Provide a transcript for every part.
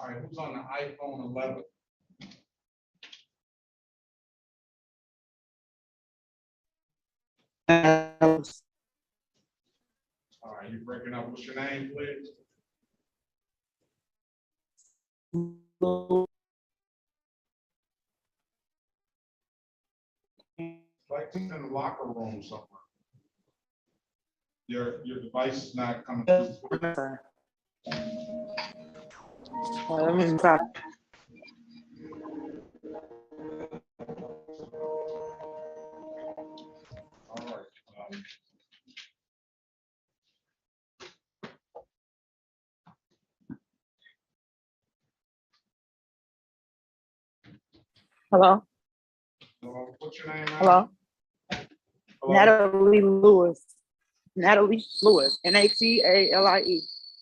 All right, who's on the iPhone 11? All right, you're breaking up. What's your name, please? Like in the locker room somewhere. Your device is not coming through. Let me try. All right. Hello? What's your name, man? Hello? Hello? Natalie Lewis. Natalie Lewis. Natalie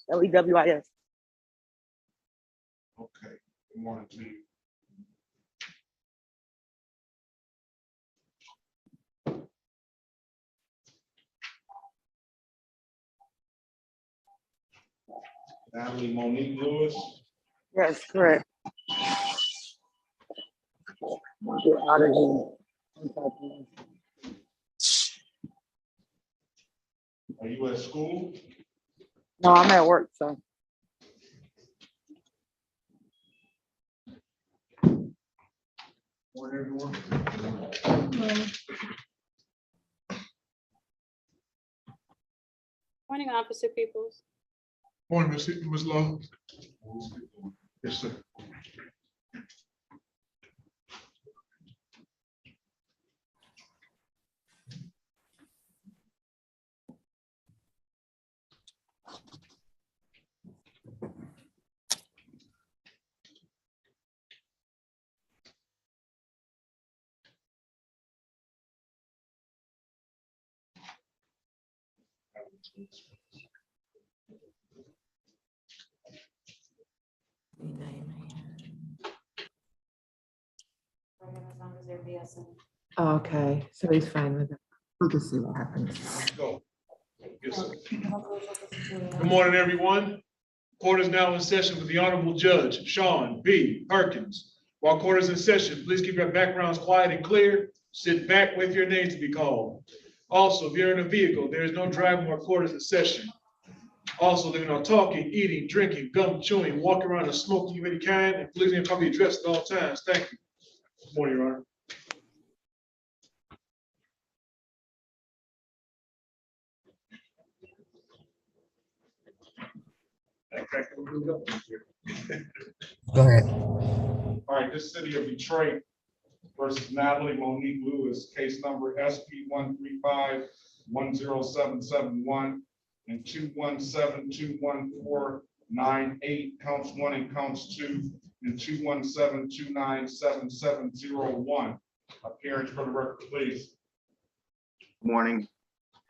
Lewis. Okay. Good morning to you. Natalie Monique Lewis. Yes, correct. Get out of here. Are you at school? No, I'm at work, so. Morning, everyone. Morning, Officer Peoples. Morning, Ms. Law. Yes, sir. Okay, so he's fine with it. We'll just see what happens. Go. Yes, sir. Good morning, everyone. Court is now in session with the Honorable Judge Sean B. Perkins. While court is in session, please keep your backgrounds quiet and clear. Sit back, wait for your name to be called. Also, if you're in a vehicle, there is no driving while court is in session. Also, there are no talking, eating, drinking, gum chewing, walking around and smoking of any kind, and please and probably addressed at all times. Thank you. Good morning, Your Honor. Go ahead. All right, this city of Detroit versus Natalie Monique Lewis, case number SP 135-10771 and 217-21498, counts 1 and counts 2, and 217-297-7701. Appearance for the record, please. Morning,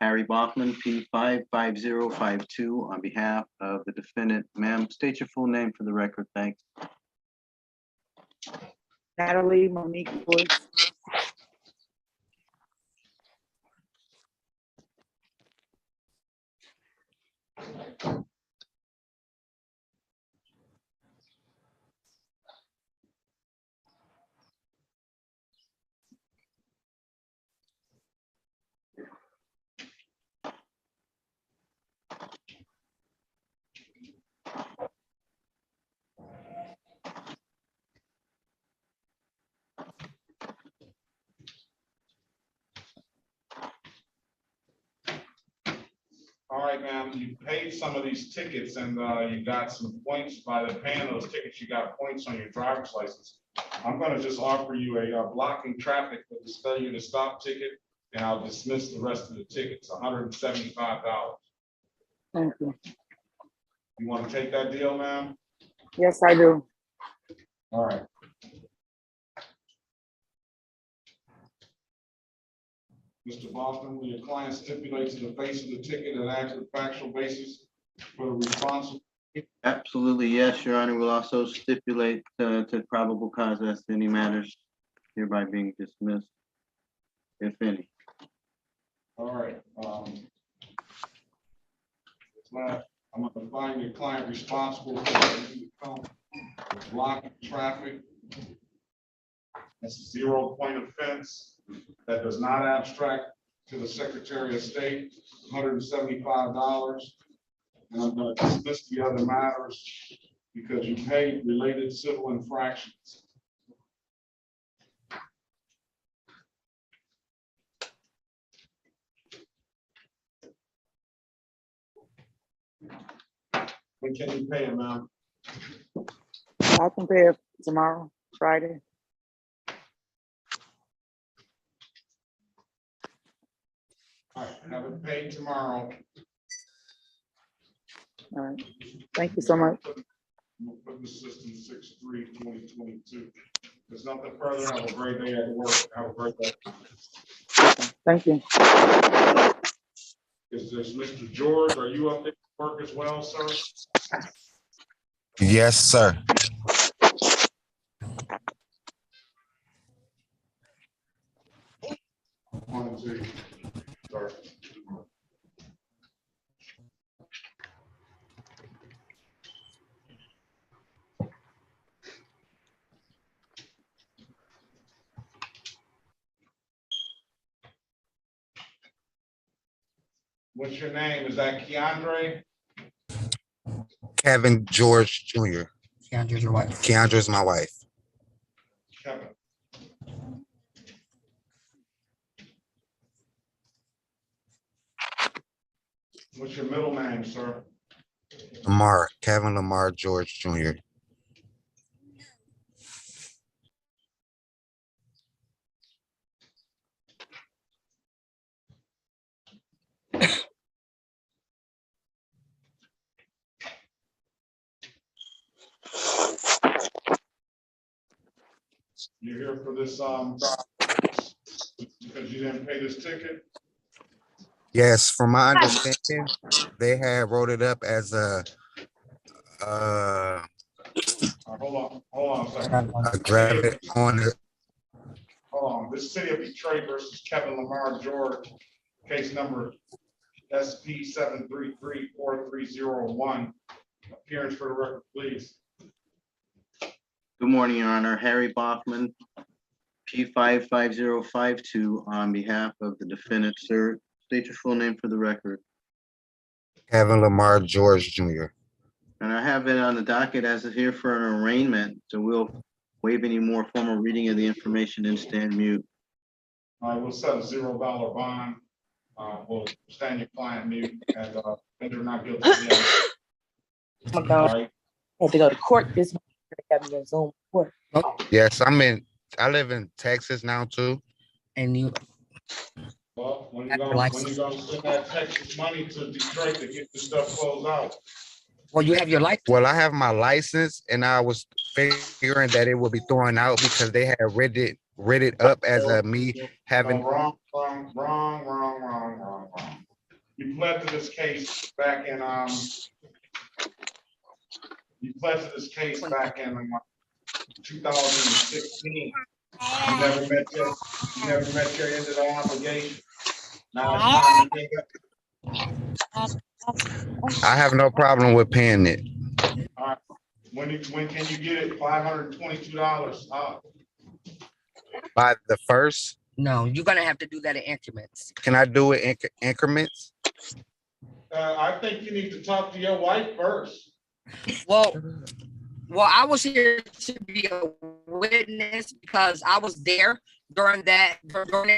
Harry Bachman, P55052, on behalf of the defendant. Ma'am, state your full name for the record, thanks. Natalie Monique Lewis. All right, ma'am, you paid some of these tickets and you got some points by the paying those tickets. You got points on your driver's license. I'm going to just offer you a blocking traffic with the failure to stop ticket, and I'll dismiss the rest of the tickets, $175. Thank you. You want to take that deal, ma'am? Yes, I do. All right. Mr. Boston, will your client stipulate to the face of the ticket and act as a factual basis for the response? Absolutely, yes, Your Honor. We'll also stipulate to probable cause as to any matters hereby being dismissed, if any. All right. I'm going to find your client responsible for the blocking traffic. That's a 0-point offense that does not abstract to the Secretary of State, $175. And I'm going to dismiss the other matters because you paid related civil infractions. When can you pay it, ma'am? I can pay it tomorrow, Friday. All right, have it paid tomorrow. All right. Thank you so much. We'll put in the system 6/3/2022. There's nothing further. Have a great day at work. Have a great day. Thank you. Is this Mr. George? Are you up there at work as well, sir? Yes, sir. One, two, sorry. What's your name? Is that Keandre? Kevin George Jr. Keandra's your wife. Keandra's my wife. Kevin. What's your middle name, sir? Lamar, Kevin Lamar George Jr. You're here for this, because you didn't pay this ticket? Yes, from my understanding, they had wrote it up as a Hold on a second. grab on it. Hold on. This City of Detroit versus Kevin Lamar George, case number SP 7334301. Appearance for the record, please. Good morning, Your Honor. Harry Bachman, P55052, on behalf of the defendant, sir. State your full name for the record. Kevin Lamar George Jr. And I have it on the docket as here for an arraignment, so we'll waive any more formal reading of the information and stand mute. All right, we'll set a $0 bond. We'll stand your client mute and enter not guilty. Oh my All God, right. I had to go to court this morning. They got me on Zoom court. Yes, I live in Texas now too. And you, Well, when you gonna send that Texas money to Detroit to get this stuff closed out? well, you have your life. Well, I have my license and I was figuring that it would be thrown out because they had read it up as me having. No, wrong. You pled to this case back in 2016. You never met your end of the obligation. Now it's time to pick up. I have no problem with paying it. All right. When can you get it? $522. By the first, No, you're gonna have to do that in increments. can I do it in increments? I think you need to talk to your wife first. Well, I was here to be a witness because I was there during the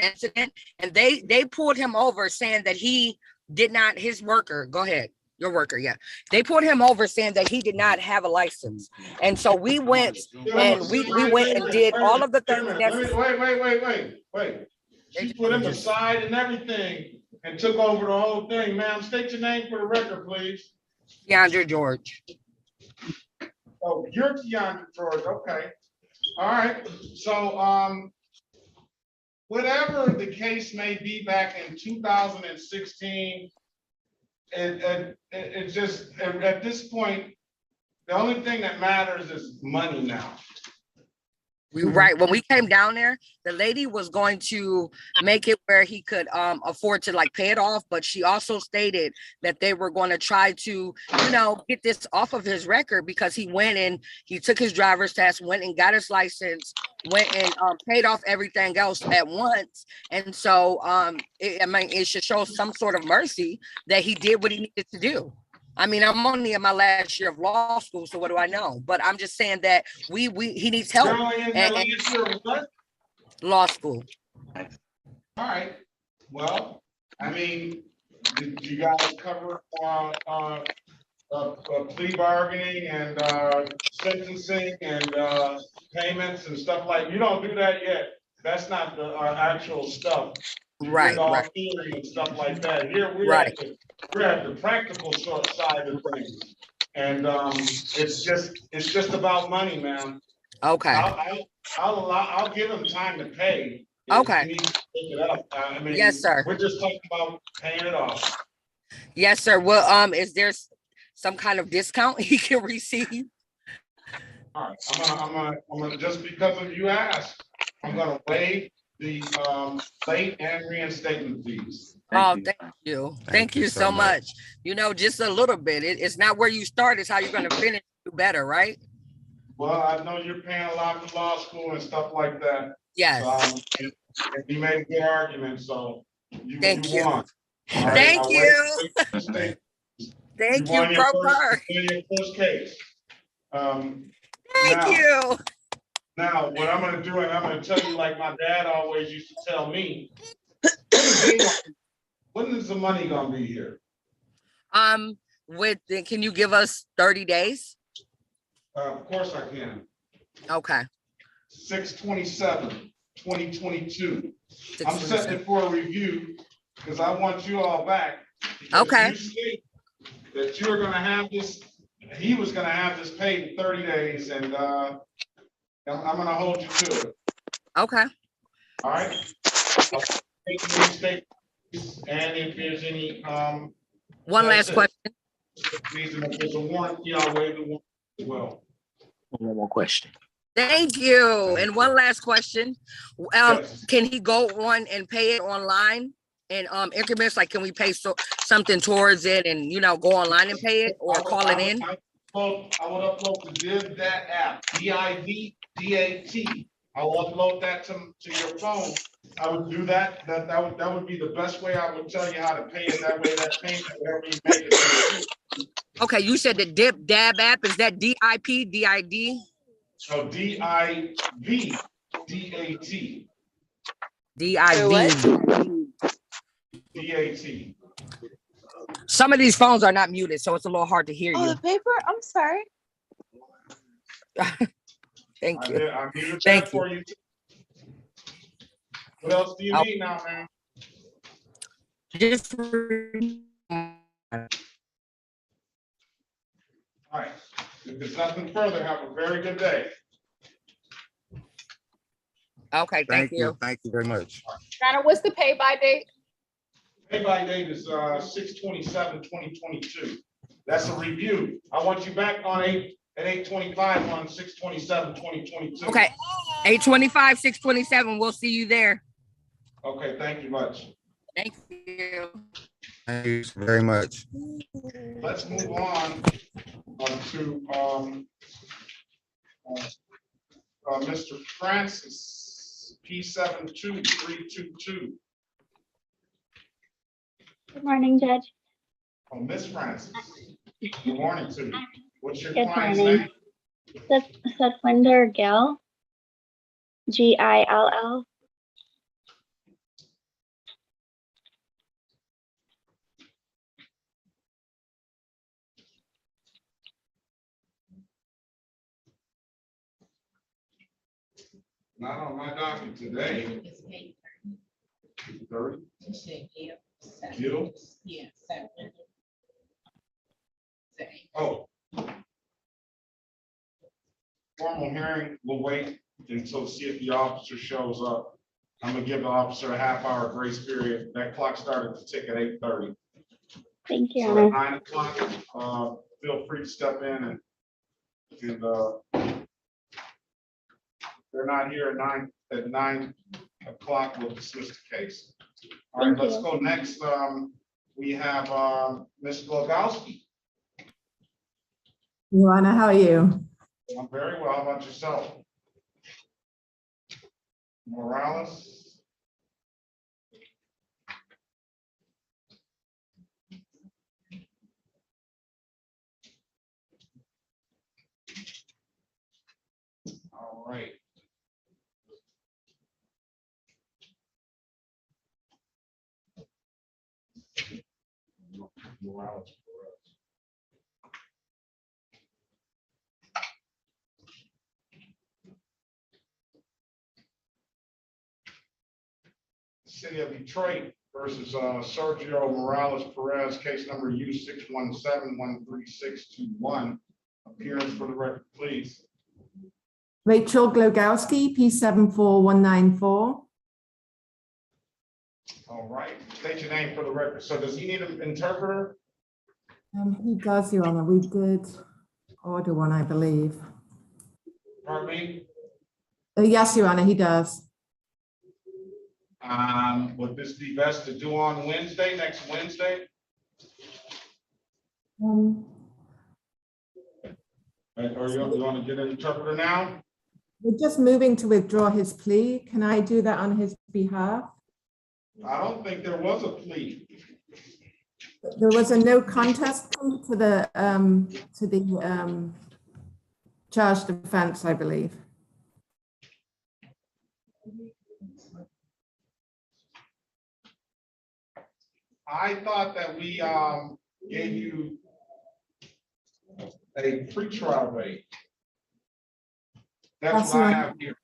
incident, and they pulled him over saying that he did not. His worker, go ahead, your worker, yeah. They pulled him over saying that he did not have a license, and so we went and we went and did all of the things necessary. Wait. She put him aside and everything and took over the whole thing. Ma'am, state your name for the record, please. Keandra George. Oh, you're Keandra George, okay. All right, so whatever the case may be back in 2016, it just, at this point, the only thing that matters is money now. Right. When we came down there, the lady was going to make it where he could afford to like pay it off, but she also stated that they were going to try to, get this off of his record because he went and he took his driver's test, went and got his license, went and paid off everything else at once. And so it should show some sort of mercy that he did what he needed to do. I mean, I'm only in my last year of law school, so what do I know? But I'm just saying that he needs help. You're only in your last year of what? Law school. All right. Well, I mean, did you guys cover plea bargaining and sentencing and payments and stuff like? You don't do that yet. That's not our actual stuff. Right. All theory and stuff like that. Here we're at the practical side of things, and it's just about money, man. Okay. I'll give him time to pay. Okay. He needs to pick it up. I mean, yes, sir. We're just talking about paying it off. Yes, sir. Well, is there some kind of discount he can receive? All right. I'm gonna just because of you asked, I'm gonna waive the late and reinstatement fees. Thank you. Thank you so much. Just a little bit. It's not where you start, it's how you're going to finish better, right? Well, I know you're paying a lot for law school and stuff like that. Yes. And you made a good argument, so you won. Thank you. Thank you, Pro your first case. Thank you. Now, what I'm going to do, and I'm going to tell you like my dad always used to tell me, when is the money going to be here? Can you give us 30 days? Of course I can. Okay. 6/27/2022. I'm setting it for a review because I want you all back. Okay. You state that you were going to have this, he was going to have this paid in 30 days, and I'm going to hold you to it. Okay. All right. And if there's any one last question. If there's a warranty, I'll waive the warranty as well. One more question. Thank you. And one last question. Yes. Can he go on and pay it online in increments? Like, can we pay something towards it and go online and pay it or call it in? I would upload the DivDat app, DIVDAT. I will upload that to your phone. I would do that. That would be the best way. I would tell you how to pay it. That way, that payment, whatever you made it. Okay, you said the DivDat app. Is that DIP, DID? So DIVDAT. DAT. Some of these phones are not muted, so it's a little hard to hear you. The paper? I'm sorry. Thank you. I muted that Thank for you. What else do you need now, man? Just All right. If there's nothing further, have a very good day. okay. Thank you. Thank you very much. Donna, what's the pay by date? Pay by date is 6/27/2022. That's a review. I want you back on at 8/25 on 6/27/2022. Okay. 8/25, 6/27. We'll see you there. Okay, thank you much. Thank you. Thank you very much. Let's move on to Mr. Francis, P72322. Good morning, Judge. Oh, Miss Francis. Good morning to you. What's your Good client's morning. name? Satwinder Gill, Gill. Not on my docket today. 30. Gill? Yeah. Oh. Formal hearing, we'll wait until see if the officer shows up. I'm gonna give the officer a half-hour grace period. That clock started to tick at 8:30. Thank you, So Honor. at 9 o'clock, feel free to step in and they're not here at 9 o'clock, we'll dismiss the case. All right, Thank let's you. go next. We have Ms. Glogowski. Your Honor, how are you? I'm very well. How about yourself? Morales? All right. Morales. City of Detroit versus Sergio Morales Perez, case number U6171361. Appearance for the record, please. Rachel Glogowski, P74194. All right, state your name for the record. So does he need an interpreter? He does, Your Honor. We did order one, I believe. Pardon me? Yes, Your Honor, he does. Would this be best to do on Wednesday, next Wednesday? Um, Or you want to get an interpreter now? We're just moving to withdraw his plea. Can I do that on his behalf? I don't think there was a plea. There was a no contest plea to the charged offense, I believe. I thought that we gave you a pretrial rate. That's That's what I right. have here.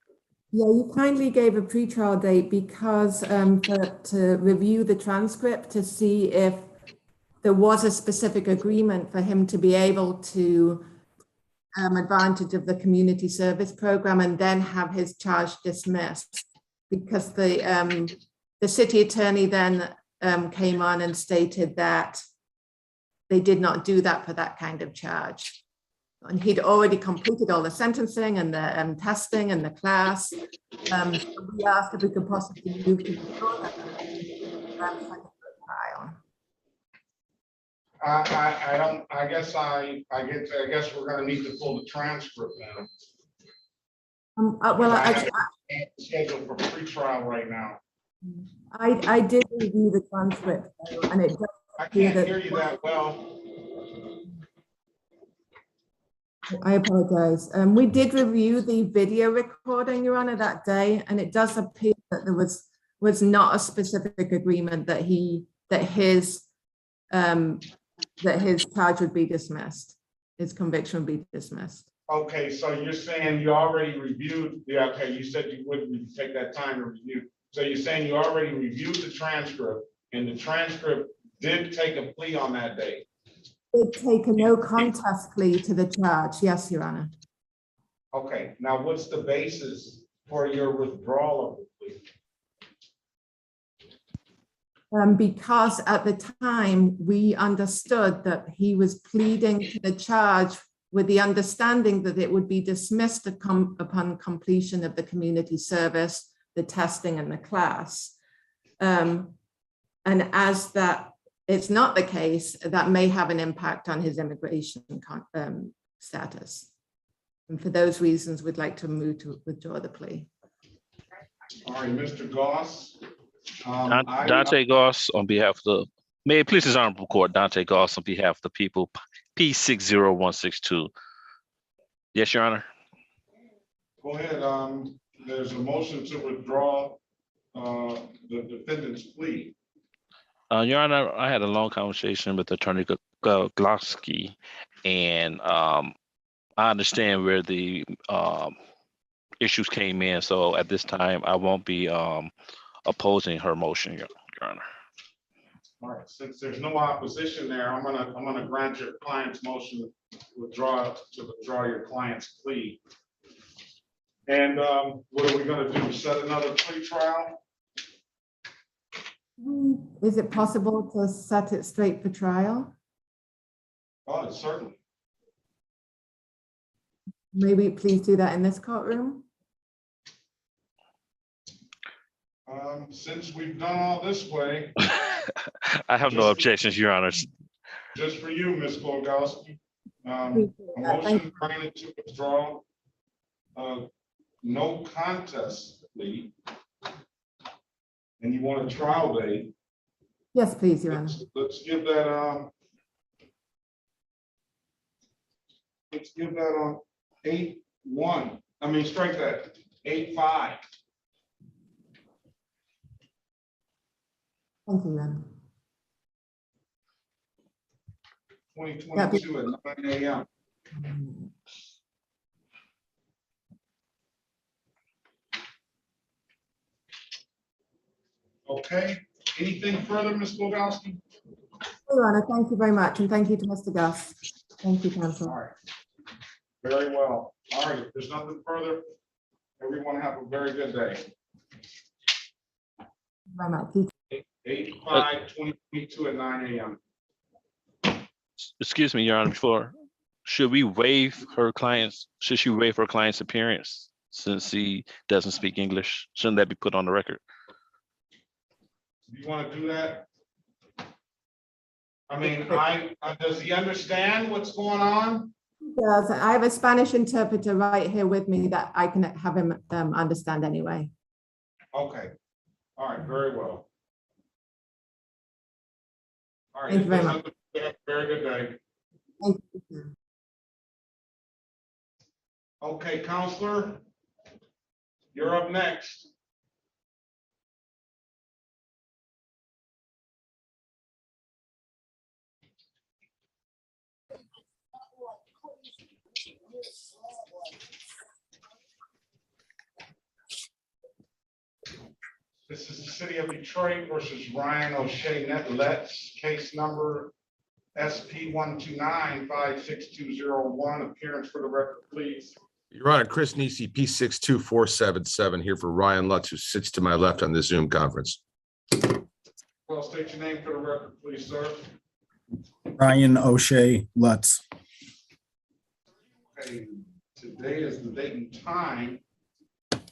Yeah, you kindly gave a pretrial date because to review the transcript to see if there was a specific agreement for him to be able to advantage of the community service program and then have his charge dismissed, because the city attorney then came on and stated that they did not do that for that kind of charge. And he'd already completed all the sentencing and the testing and the class. So we asked if we could possibly move to the trial. I guess we're gonna need to pull the transcript now. Well, I have it scheduled for pretrial right now. I did review the transcript, and it does I appear can't hear you that well. I apologize. We did review the video recording, Your Honor, that day, and it does appear that there was not a specific agreement that his charge would be dismissed, his conviction would be dismissed. Okay, so you're saying you already reviewed, okay, you said you wouldn't take that time to review. So you're saying you already reviewed the transcript, and the transcript did take a plea on that day? Did take a no contest plea to the charge, yes, Your Honor. Okay, now what's the basis for your withdrawal of the plea? Because at the time, we understood that he was pleading to the charge with the understanding that it would be dismissed upon completion of the community service, the testing and the class. And as that it's not the case, that may have an impact on his immigration status. And for those reasons, we'd like to move to withdraw the plea. All right, Mr. Goss. Dante Goss on behalf of the, may it please his honorable court, Dante Goss on behalf of the people, P60162. Yes, Your Honor. Go ahead. There's a motion to withdraw the defendant's plea. Your Honor, I had a long conversation with Attorney Glowski, and I understand where the issues came in. So at this time, I won't be opposing her motion, Your Honor. All right, since there's no opposition there, I'm gonna grant your client's motion to withdraw your client's plea. And what are we gonna do? Set another plea trial? Is it possible to set it straight for trial? Oh, certainly. Maybe please do that in this courtroom. Since we've done all this way, I have no objections, Your Honor. just for you, Ms. Bogowski, a Thank motion granted to withdraw, no contest plea. And you want a trial date. Yes, please, Your Honor. Let's give that, let's give that on 8/1. I mean, strike that 8/5. Thank you, Your Honor. 2022 at 9 a.m. Okay, anything further, Ms. Bogowski? Your Honor, thank you very much, and thank you to Mr. Gus. Thank you, counsel. All right. Very well. All right, if there's nothing further, everyone have a very good day. Very much. 8/5/2022 at 9 a.m. Excuse me, Your Honor, should we waive should she waive her client's appearance since he doesn't speak English? Shouldn't that be put on the record? Do you want to do that? I mean, does he understand what's going on? Yes, I have a Spanish interpreter right here with me that I can have him understand anyway. Okay. All right, very well. All right. Thank you very much. Very good day. Thank you. Okay, counselor, you're up next. This is the City of Detroit versus Ryan O'Shea Let's, case number SP 129-56201. Appearance for the record, please. Your Honor, Chris Nisi, P62477 here for Ryan Lutz, who sits to my left on this Zoom conference. Well, state your name for the record, please, sir. Ryan O'Shea Lutz. Okay, today is the date and time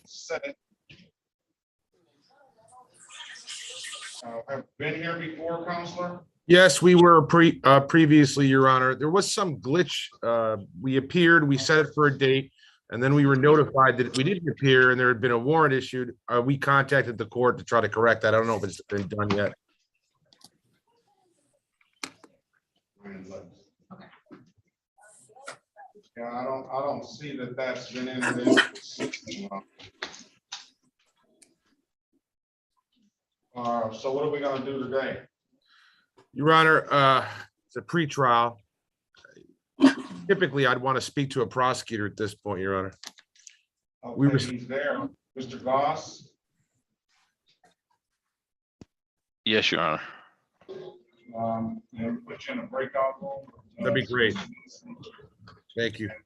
set. Have been here before, counselor? Yes, we were previously, Your Honor. There was some glitch. We appeared, we set it for a date, and then we were notified that we didn't appear and there had been a warrant issued. We contacted the court to try to correct that. I don't know if it's been done yet. Okay. Yeah, I don't see that that's been in this system. So what are we gonna do today? Your Honor, it's a pretrial. Typically, I'd want to speak to a prosecutor at this point, Your Honor. Okay, he's there. Mr. Goss? Yes, Your Honor. And put you in a breakout room. That'd be great. Thank you. And,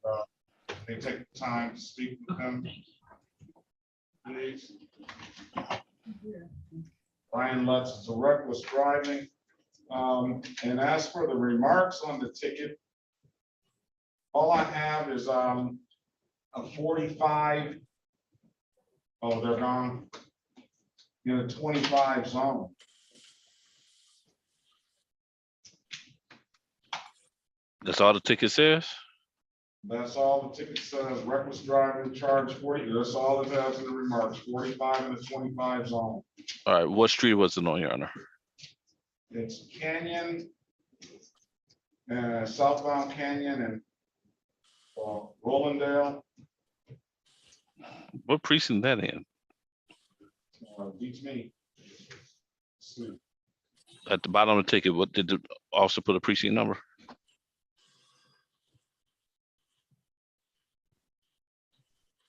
they take the time to speak with them. Please. Ryan Lutz is a reckless driving. And as for the remarks on the ticket, all I have is a 45. Oh, they're gone. In a 25 zone. That's all the ticket says? That's all the ticket says, reckless driving, charge 40. That's all it has in the remarks, 45 in the 25 zone. All right, what street was it on, Your Honor? It's Canyon, southbound Canyon and Rolandale. What precinct that in? Beats me. At the bottom of the ticket, what did the officer put a precinct number?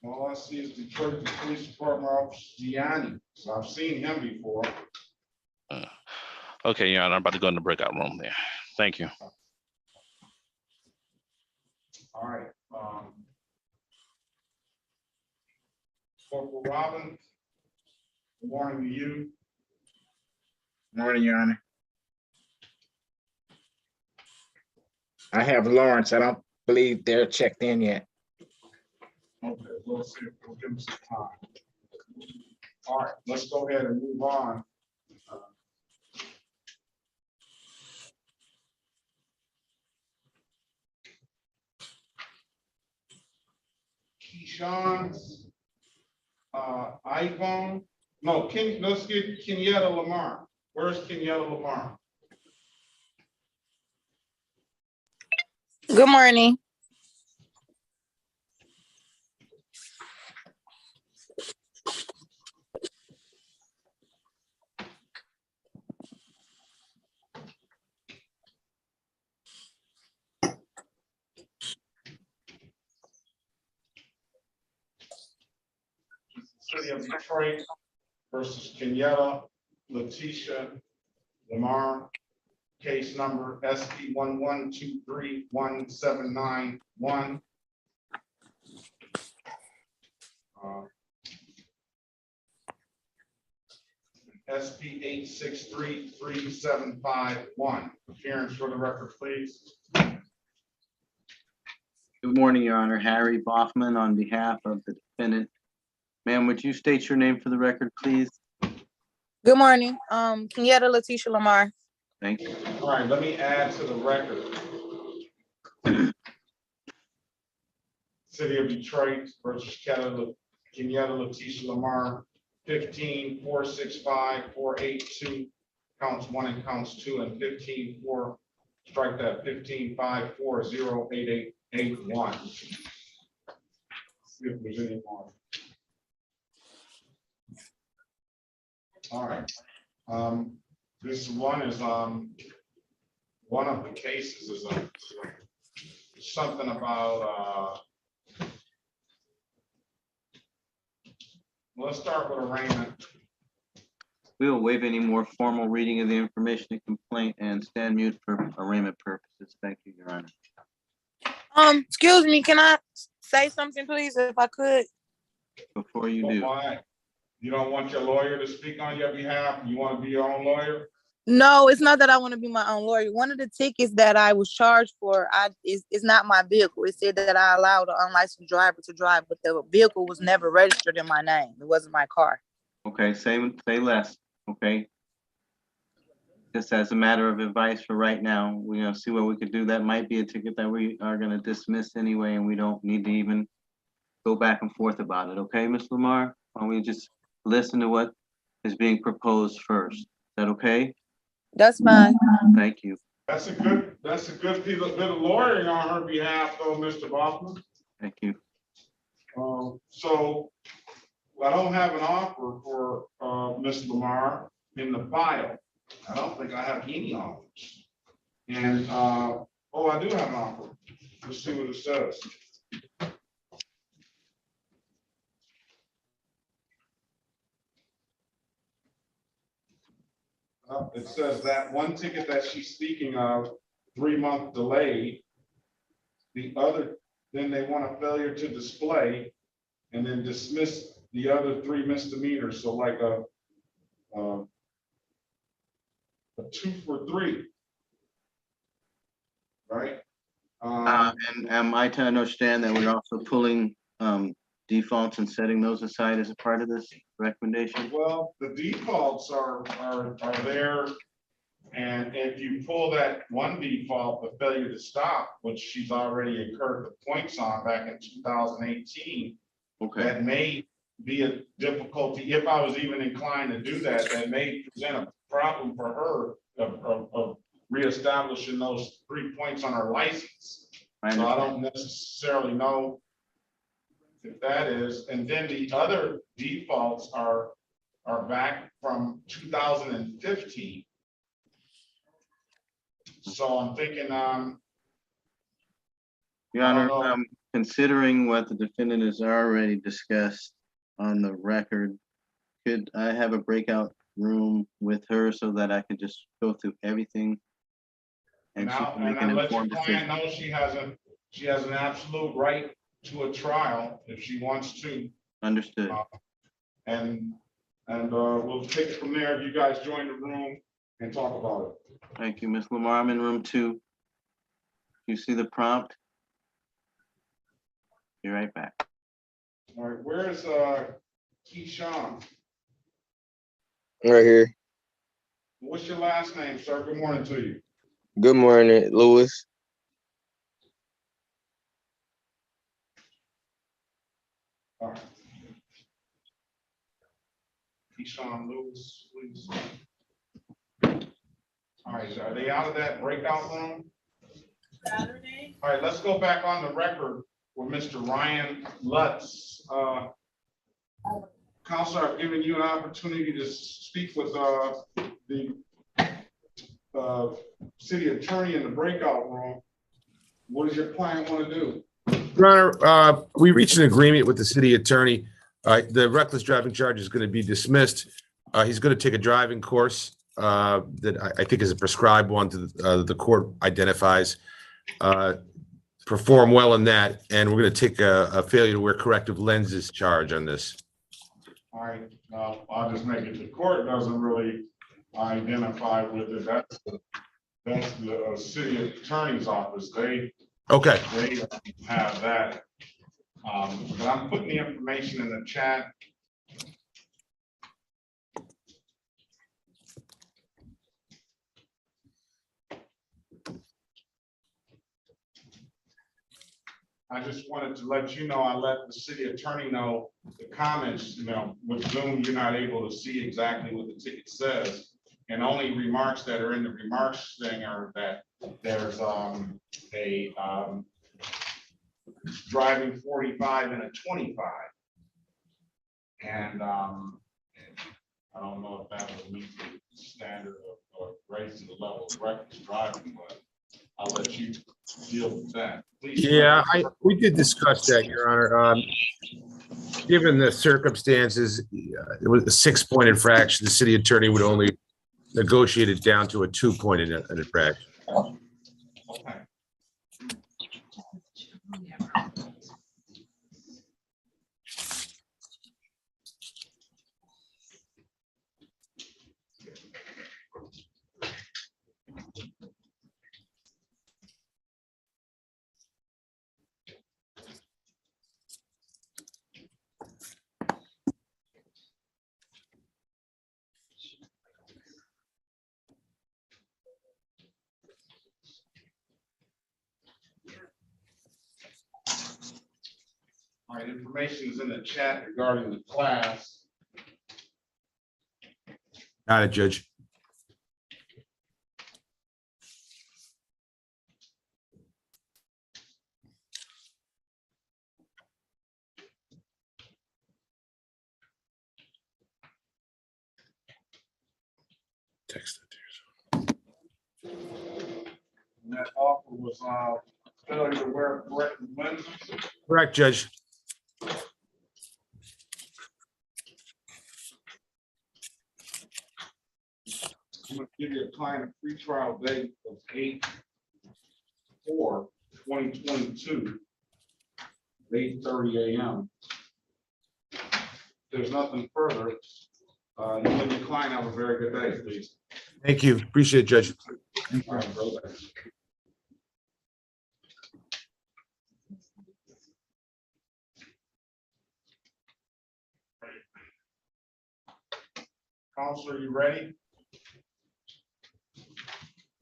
All I see is Detroit Police Department Officer Gianni. So I've seen him before. Okay, Your Honor, I'm about to go in the breakout room there. Thank you. All right. Corporal Robin, good morning to you. Morning, Your Honor. I have Lawrence. I don't believe they're checked in yet. Okay, we'll see if we'll give them some time. All right, let's go ahead and move on. Keyshawn, iPhone. No, let's get Kenyatta Lamar. Where's Kenyatta Lamar? Good morning. City of Detroit versus Kenyatta Letitia Lamar. Case number SP 1123179-1. SP 8633751. Appearance for the record, please. Good morning, Your Honor. Harry Boffman on behalf of the defendant. Ma'am, would you state your name for the record, please? Good morning. Kenyatta Letitia Lamar. Thank you. All right, let me add to the record. City of Detroit versus Kenyatta Letitia Lamar, 15-465-482, counts 1 and counts 2, and 15-4, strike that, 15-540-8881. See if there's any more. All right. This one is one of the cases is something about let's start with arraignment. We will waive any more formal reading of the information and complaint and stand mute for arraignment purposes. Thank you, Your Honor. Excuse me, can I say something, please, if I could? Before you do. Why? You don't want your lawyer to speak on your behalf? You want to be your own lawyer? No, it's not that I want to be my own lawyer. One of the tickets that I was charged for, is not my vehicle. It said that I allowed an unlicensed driver to drive, but the vehicle was never registered in my name. It wasn't my car. Okay, say less, okay? Just as a matter of advice for right now, we're gonna see what we could do. That might be a ticket that we are gonna dismiss anyway, and we don't need to even go back and forth about it, okay, Ms. Lamar? Why don't we just listen to what is being proposed first? Is that okay? That's fine. Thank you. That's a good bit of lawyering on her behalf, though, Mr. Boffman. Thank you. So I don't have an offer for Ms. Lamar in the file. I don't think I have any offers. And oh, I do have an offer. Let's see what it says. It says that one ticket that she's speaking of, 3-month delay. The other, then they want a failure to display, and then dismiss the other 3 misdemeanors. So like a 2 for 3, right? And am I to understand that we're also pulling defaults and setting those aside as a part of this recommendation? Well, the defaults are there. And if you pull that one default, the failure to stop, which she's already incurred the points on back in 2018, okay, that may be a difficulty. If I was even inclined to do that, that may present a problem for her of reestablishing those 3 points on her license. So I don't necessarily know if that is. And then the other defaults are back from 2015. So I'm thinking, Your Honor, considering what the defendant has already discussed on the record, could I have a breakout room with her so that I could just go through everything? And she can make an informed decision. know she has an absolute right to a trial if she wants to. Understood. And we'll take it from there if you guys join the room and talk about it. Thank you, Ms. Lamar. I'm in room 2. You see the prompt? Be right back. All right, where's Keyshawn? Right here. What's your last name, sir? Good morning to you. Good morning, Lewis. All right. Keyshawn Lewis, please. All right, so are they out of that breakout room? Saturday. All right, let's go back on the record with Mr. Ryan Lutz. Counselor, I've given you an opportunity to speak with the city attorney in the breakout room. What does your client want to do? Your Honor, we reached an agreement with the city attorney. The reckless driving charge is going to be dismissed. He's going to take a driving course that I think is a prescribed one to the court identifies. Perform well in that, and we're going to take a failure to wear corrective lenses charge on this. All right, I'll just make it. The court doesn't really identify with it. That's the city attorney's office. They have that. But I'm putting the information in the chat. I just wanted to let you know, I let the city attorney know the comments, with Zoom, you're not able to see exactly what the ticket says. And only remarks that are in the remarks thing are that there's a driving 45 and a 25. And I don't know if that would meet the standard of raising the level of reckless driving, but I'll let you deal with that. Please. Yeah, we did discuss that, Your Honor. Given the circumstances, it was a 6-point infraction. The city attorney would only negotiate it down to a 2-point infraction. Okay. All right, information is in the chat regarding the class. Got it, Judge. Text it to yourself. And that offer was failure to wear corrective lenses. Correct, Judge. I'm going to give your client a free trial date of 8/4/2022, 8:30 a.m. There's nothing further. You and your client have a very good day, please. Thank you. Appreciate it, Judge. All right, go back. Counselor, you ready?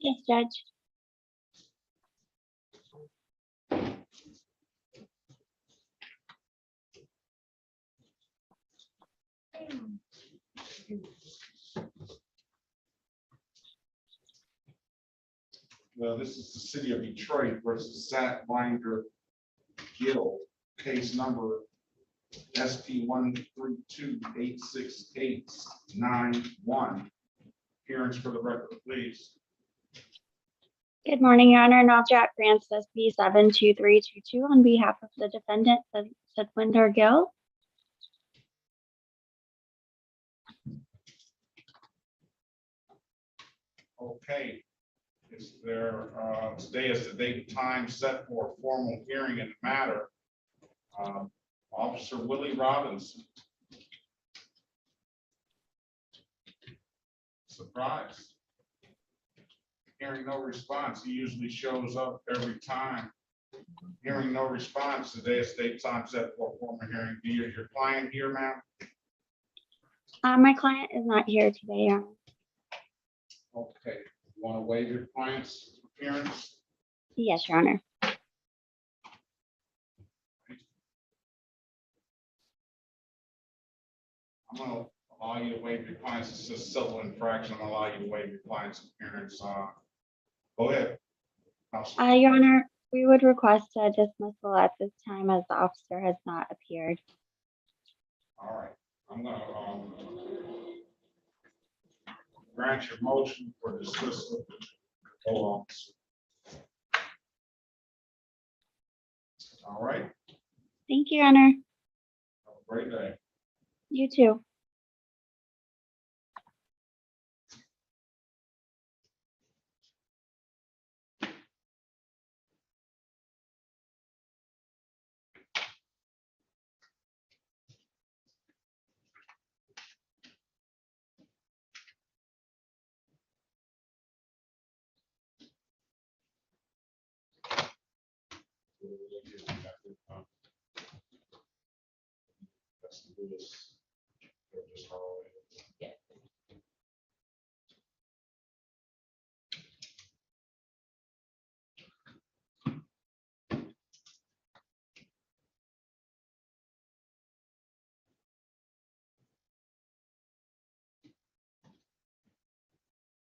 Yes, Judge. Well, this is the city of Detroit versus Satwinder Gill, case number SP 1328689-1. Hearings for the record, please. Good morning, Your Honor. Najat grants SP 72322 on behalf of the defendant, Satwinder Gill. Okay. Is there, today is the date and time set for a formal hearing in the matter. Officer Willie Robinson. Surprise. Hearing no response. He usually shows up every time. Hearing no response. Today is date time set for a formal hearing. Is your client here, ma'am? My client is not here today, Your Honor. Okay, you want to waive your client's appearance? Yes, Your Honor. I'm gonna allow you to waive your client's, it's just civil infraction, I'm gonna allow you to waive your client's appearance. Go ahead. Counselor. Your Honor, we would request a dismissal at this time as the officer has not appeared. All right, I'm gonna grant your motion for dismissal. Hold on. All right, Thank you, Your Honor. have a great day. You too.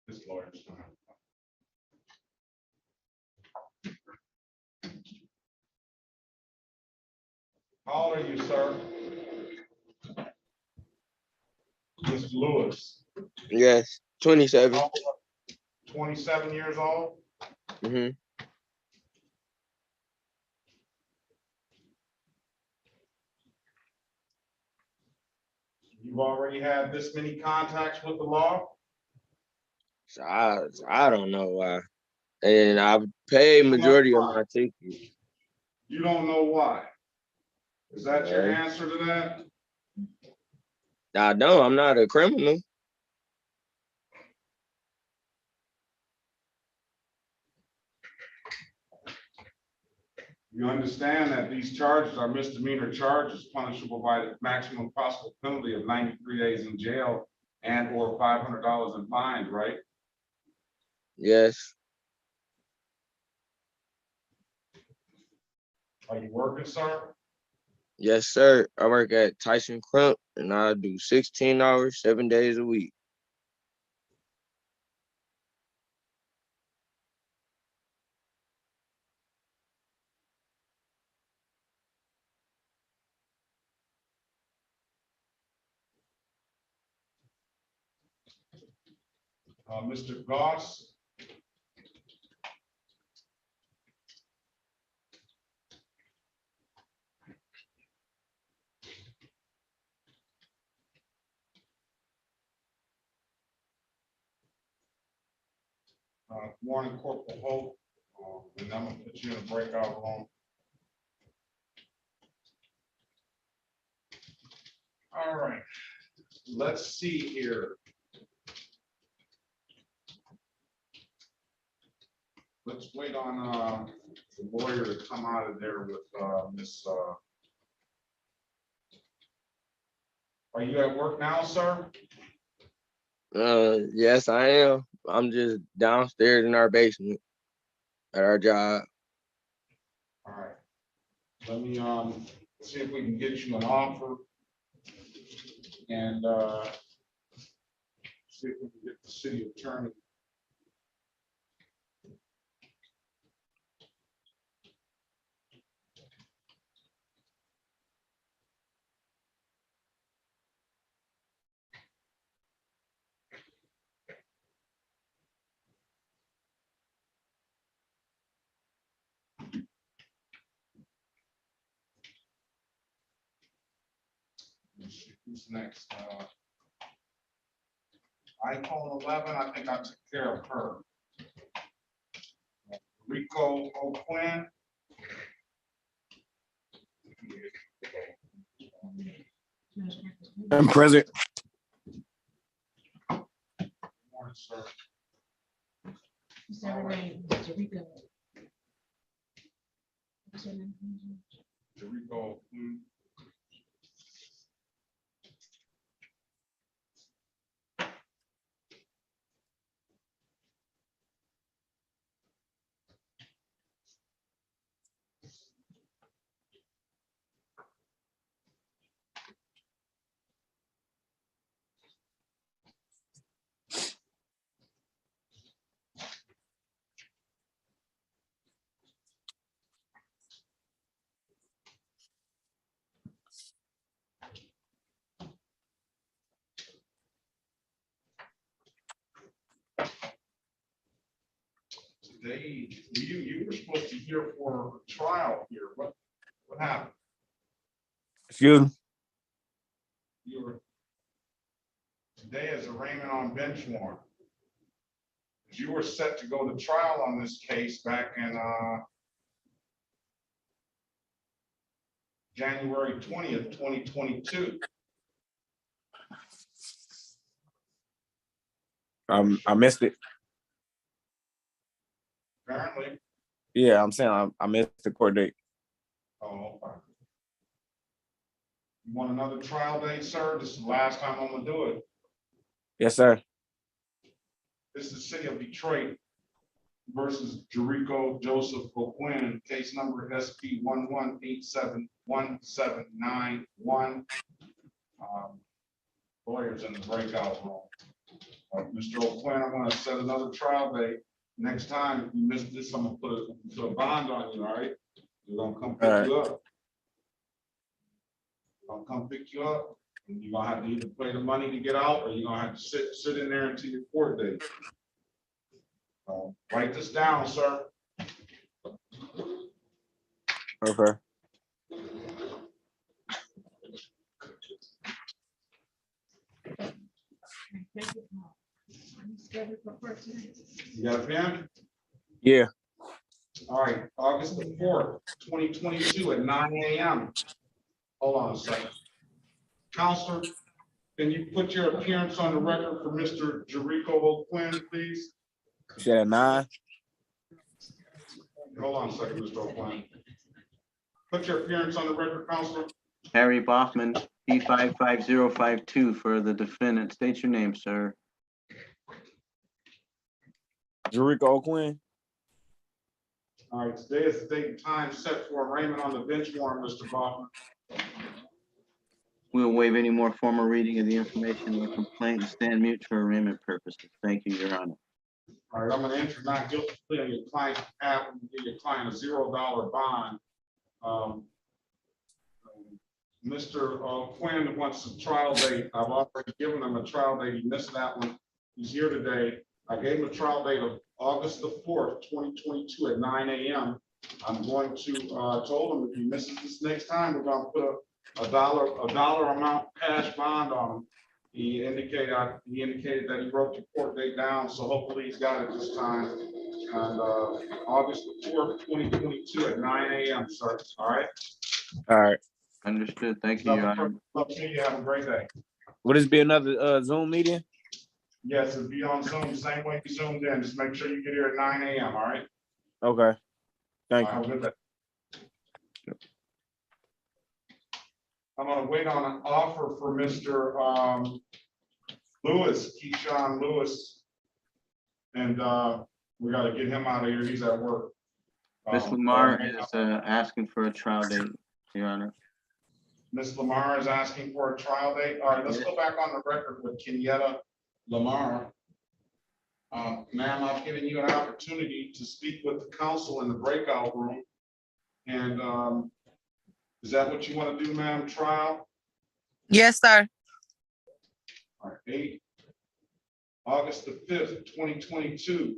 This lawyer's gonna have. How old are you, sir? Mr. Lewis. Yes, 27. 27 years old? Mm-hmm. You've already had this many contacts with the law? So I don't know why. And I've paid majority of my tickets. You don't know why? Is that your Okay. answer to that? I know I'm not a criminal. You understand that these charges are misdemeanor charges punishable by the maximum possible penalty of 93 days in jail and or $500 in fines, right? Yes. Are you working, sir? Yes, sir. I work at Tyson Crump and I do 16 hours, 7 days a week. Mr. Goss? Morning, Corporal Hope, and I'm gonna put you in a breakout room. All right, let's see here. Let's wait on the lawyer to come out of there with Miss. Are you at work now, sir? Yes, I am. I'm just downstairs in our basement at our job. All right. Let me see if we can get you an offer and see if we can get the city attorney. Who's next? iPhone 11, I think I took care of her. Rico O'Quinn. I'm present. Good morning, sir. Jericho O'Quinn. You were supposed to hear for trial here. What happened? Excuse me? Today is arraignment on bench warrant. You were set to go to trial on this case back in January 20th, 2022. I missed it. Apparently. Yeah, I'm saying I missed the court date. Oh, okay. You want another trial date, sir? This is the last time I'm gonna do it. Yes, sir. This is the city of Detroit versus Jericho Joseph O'Quinn, case number SP 1187171. Lawyers in the breakout room. Mr. O'Quinn, I'm gonna set another trial date. Next time, if you miss this, I'm gonna put a bond on you, all right? We're gonna come pick you up. I'll come pick you up, and you're gonna have to either pay the money to get out, or you're gonna have to sit in there until your court date. Write this down, sir. Okay. You got a pen? Yeah. All right, August the 4th, 2022 at 9 a.m. Hold on a second. Counselor, can you put your appearance on the record for Mr. Jericho O'Quinn, please? You said at 9? Hold on a second, Mr. O'Quinn. Put your appearance on the record, Counselor. Harry Boffman, P55052 for the defendant. State your name, sir. Jericho O'Quinn. All right, today is the date and time set for arraignment on the bench warrant, Mr. Boffman. We'll waive any more formal reading of the information or complaint and stand mute for arraignment purposes. Thank you, Your Honor. All right, I'm going to enter not guilty plea on your client, give your client a $0 bond. Mr. Quinn wants a trial date. I've already given him a trial date. He missed that one. He's here today. I gave him a trial date of August the 4th, 2022 at 9 a.m. I'm going to told him if he misses this next time, we're going to put a dollar amount cash bond on him. He indicated that he wrote the court date down, so hopefully he's got it this time. And August the 4th, 2022 at 9 a.m., sir. All right. All right. Understood. Thank you, Your Honor. You have a great day. Will this be another Zoom meeting? Yes, it'll be on Zoom, same way you zoomed in. Just make sure you get here at 9 a.m. All right. Okay. Thank you. Have a good day. I'm gonna wait on an offer for Mr. Lewis, Keyshawn Lewis. And we gotta get him out of here. He's at work. Ms. Lamar is asking for a trial date, Your Honor. Ms. Lamar is asking for a trial date. All right, let's go back on the record with Kenyatta Lamar. Ma'am, I've given you an opportunity to speak with the counsel in the breakout room. And is that what you want to do, ma'am? Trial? Yes, sir. All right, August the 5th, 2022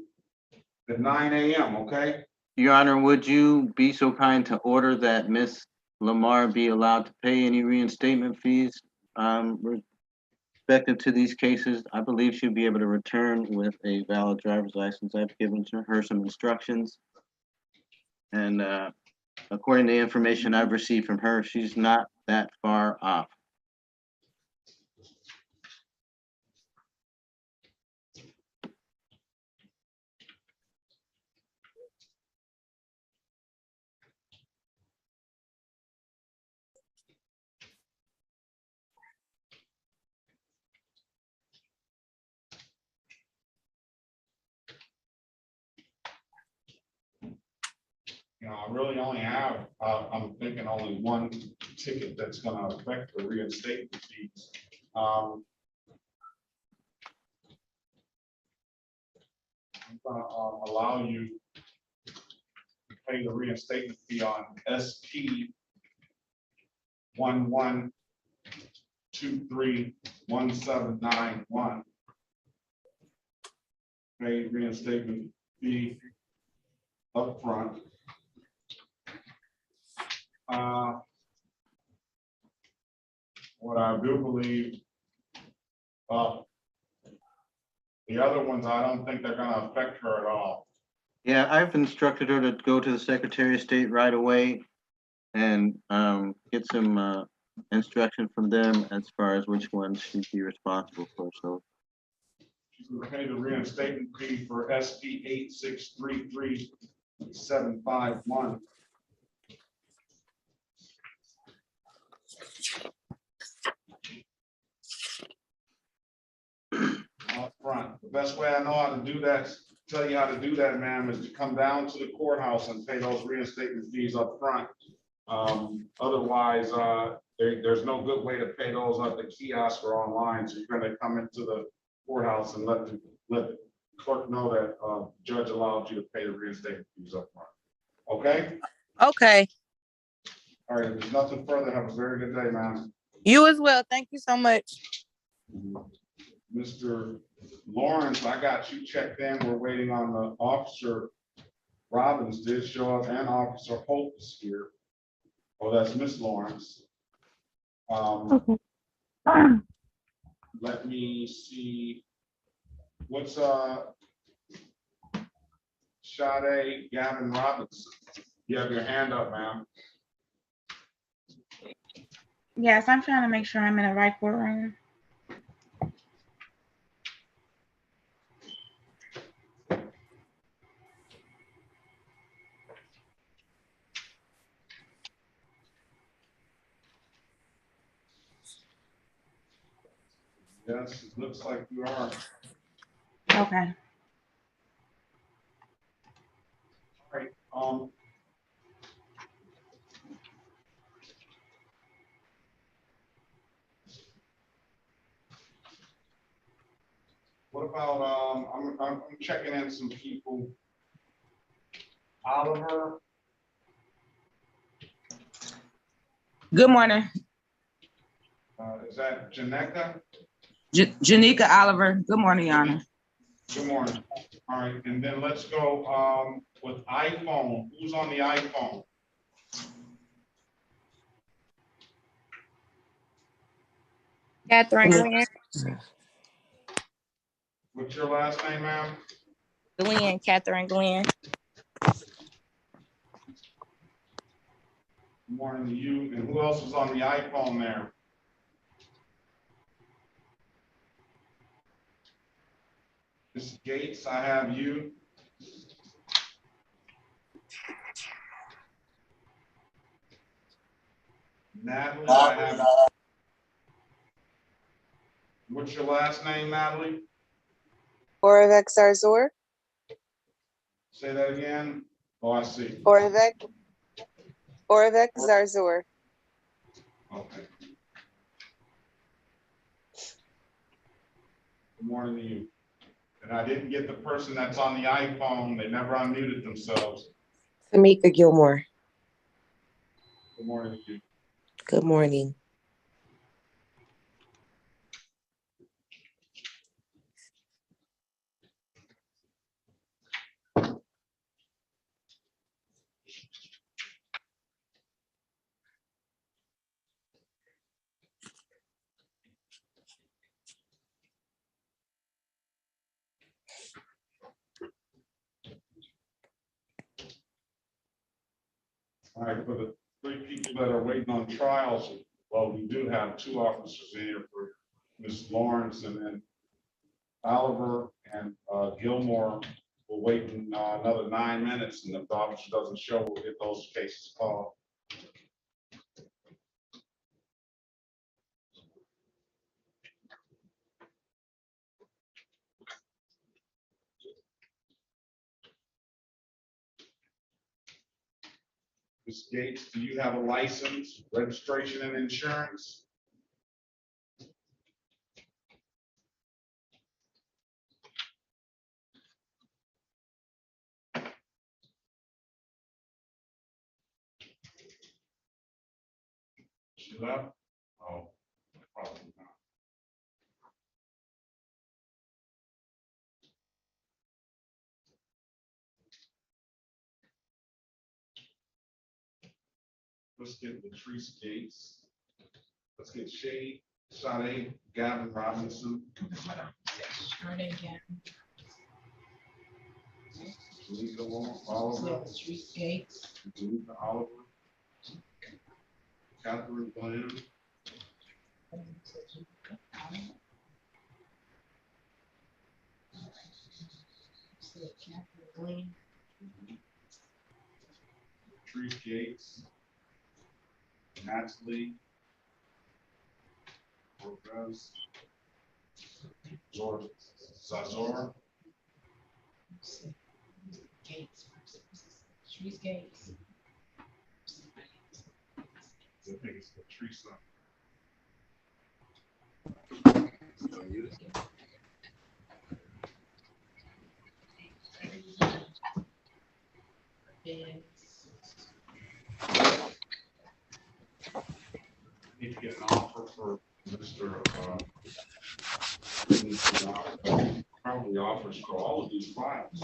at 9 a.m., okay? Your Honor, would you be so kind to order that Ms. Lamar be allowed to pay any reinstatement fees respective to these cases? I believe she'll be able to return with a valid driver's license. I've given her some instructions. And according to the information I've received from her, she's not that far off. You know, I really only have, I'm thinking only one ticket that's gonna affect the reinstatement fees. I'm gonna allow you to pay the reinstatement fee on SP 11231791. Pay reinstatement fee up front. What I do believe, the other ones, I don't think they're gonna affect her at all. Yeah, I've instructed her to go to the Secretary of State right away and get some instruction from them as far as which ones she'd be responsible for. So She's gonna pay the reinstatement fee for SP 8633751. Up front. The best way I know how to do that, tell you how to do that, ma'am, is to come down to the courthouse and pay those reinstatement fees up front. Otherwise, there's no good way to pay those at the kiosk or online. So you're gonna come into the courthouse and let the clerk know that judge allowed you to pay the reinstatement fees up front. Okay? Okay. All right, if there's nothing further, have a very good day, ma'am. You as well. Thank you so much. Mr. Lawrence, I got you checked in. We're waiting on the officer. Robbins did show up and Officer Hope is here. Oh, that's Miss Lawrence. Let me see. What's Sade Gavin Robinson? You have your hand up, ma'am. Yes, I'm trying to make sure I'm in the right courtroom. Yes, it looks like you are. Okay. All right. What about I'm checking in some people. Oliver. Good morning. Is that Janika? Janika Oliver. Good morning, Your Honor. Good morning. All right, and then let's go with iPhone. Who's on the iPhone? Catherine Glenn. What's your last name, ma'am? Glenn, Catherine Glenn. Good morning to you. And who else is on the iPhone there? Ms. Gates, I have you. Natalie, I have. What's your last name, Natalie? Oravec Zarzor. Say that again. Oh, I see. Oravec Zarzor. Okay. Good morning to you. And I didn't get the person that's on the iPhone. They never unmuted themselves. Tamika Gilmore. Good morning to you. Good morning. All right, for the 3 people that are waiting on trials, well, we do have 2 officers in here for Ms. Lawrence and then Oliver and Gilmore. We're waiting another 9 minutes, and if the officer doesn't show, we'll get those cases called. Ms. Gates, do you have a license, registration, and insurance? She left? Oh, probably not. Let's get Latrice Gates. Let's get Sade, Gavin Robinson. Janika Oliver. Janika Oliver. Catherine Glenn. Latrice Gates. Natalie. Perkins. Zazor. Gates. Street Gates. I think it's Latrice. Need to get an offer for Mr. Probably offers for all of these files.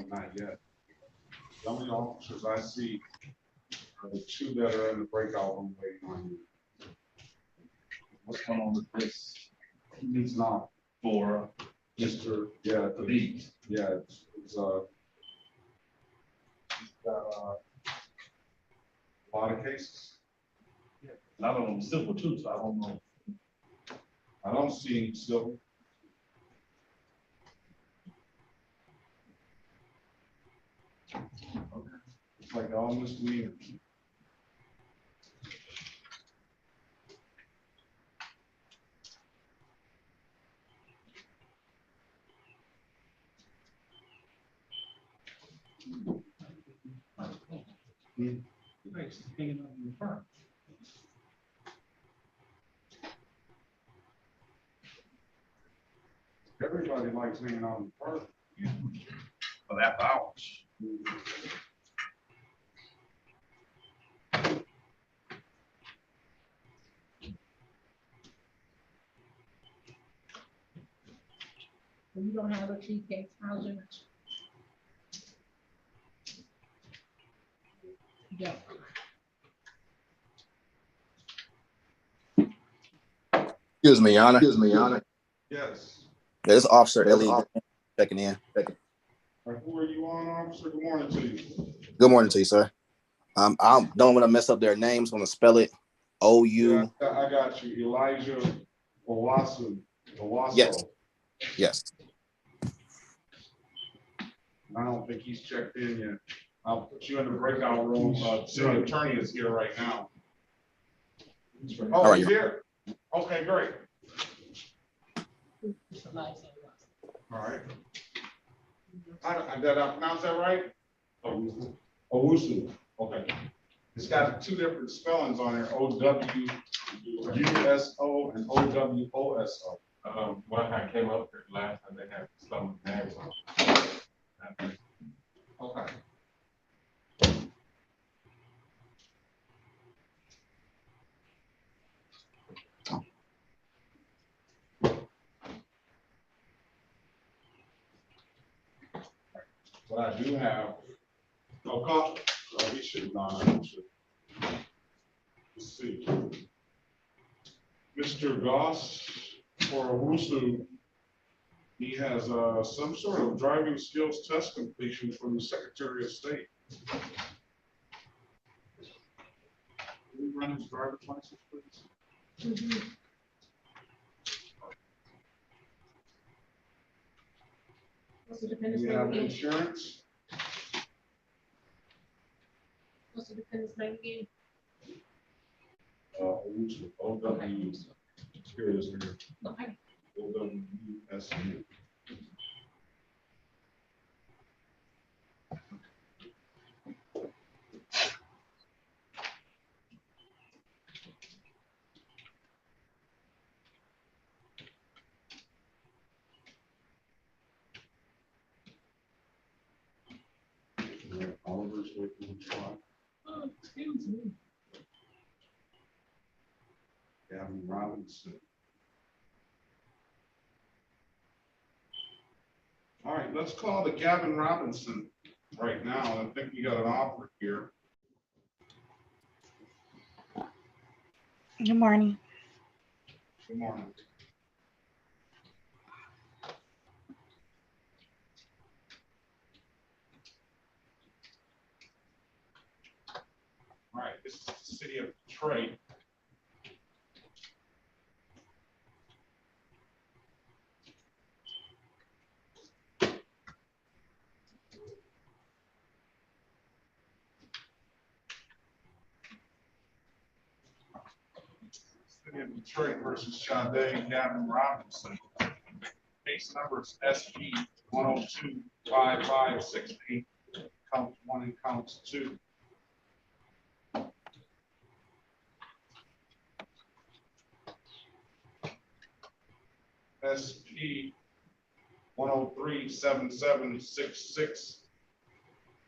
Not yet. The only officers I see are the two that are in the breakout room waiting on you. What's going on with this? He's not for Mr. Yeah, the beat. Yeah, it's he's got a lot of cases. Yeah, not on civil too, so I don't know. I don't see him civil. Okay. It's like all misdemeanors. Hanging out in the park. Everybody likes hanging out in the park. For that hours. You don't have a cheesecake housing. Yeah. Excuse me, Your Honor. Yes. This is Officer Elliot checking in. Who are you on, officer? Good morning to you. Good morning to you, sir. I don't want to mess up their names. I'm going to spell it O-U. Yeah, I got you. Elijah Owasu. Yes. Yes. I don't think he's checked in yet. I'll put you in the breakout room. City attorney is here right now. Oh, right. he's here. Okay, great. All right. Did I pronounce that right? Owusu. Okay. It's got two different spellings on there, O-W-U-S-O and O-W-O-S-O. When I came up here last time, they had some names on it. Okay. But I do have, he should have gone. Let's see. Mr. Goss for Owusu, he has some sort of driving skills test completion from the Secretary of State. Can we run his driver's license, please? Mm-hmm. What's the dependence You name have again? insurance? What's the dependence name again? Owusu, O-W, here it is here. Okay. O-W-U-S-U. Oliver's waiting to try. Oh, excuse me. Gavin Robinson. All right, let's call the Gavin Robinson right now. I think we got an offer here. Good morning. Good morning. All right, this is the city of Detroit. City of Detroit versus Sade Gavin Robinson. Case numbers SP 1025568, count 1 and count 2. SP 1037766,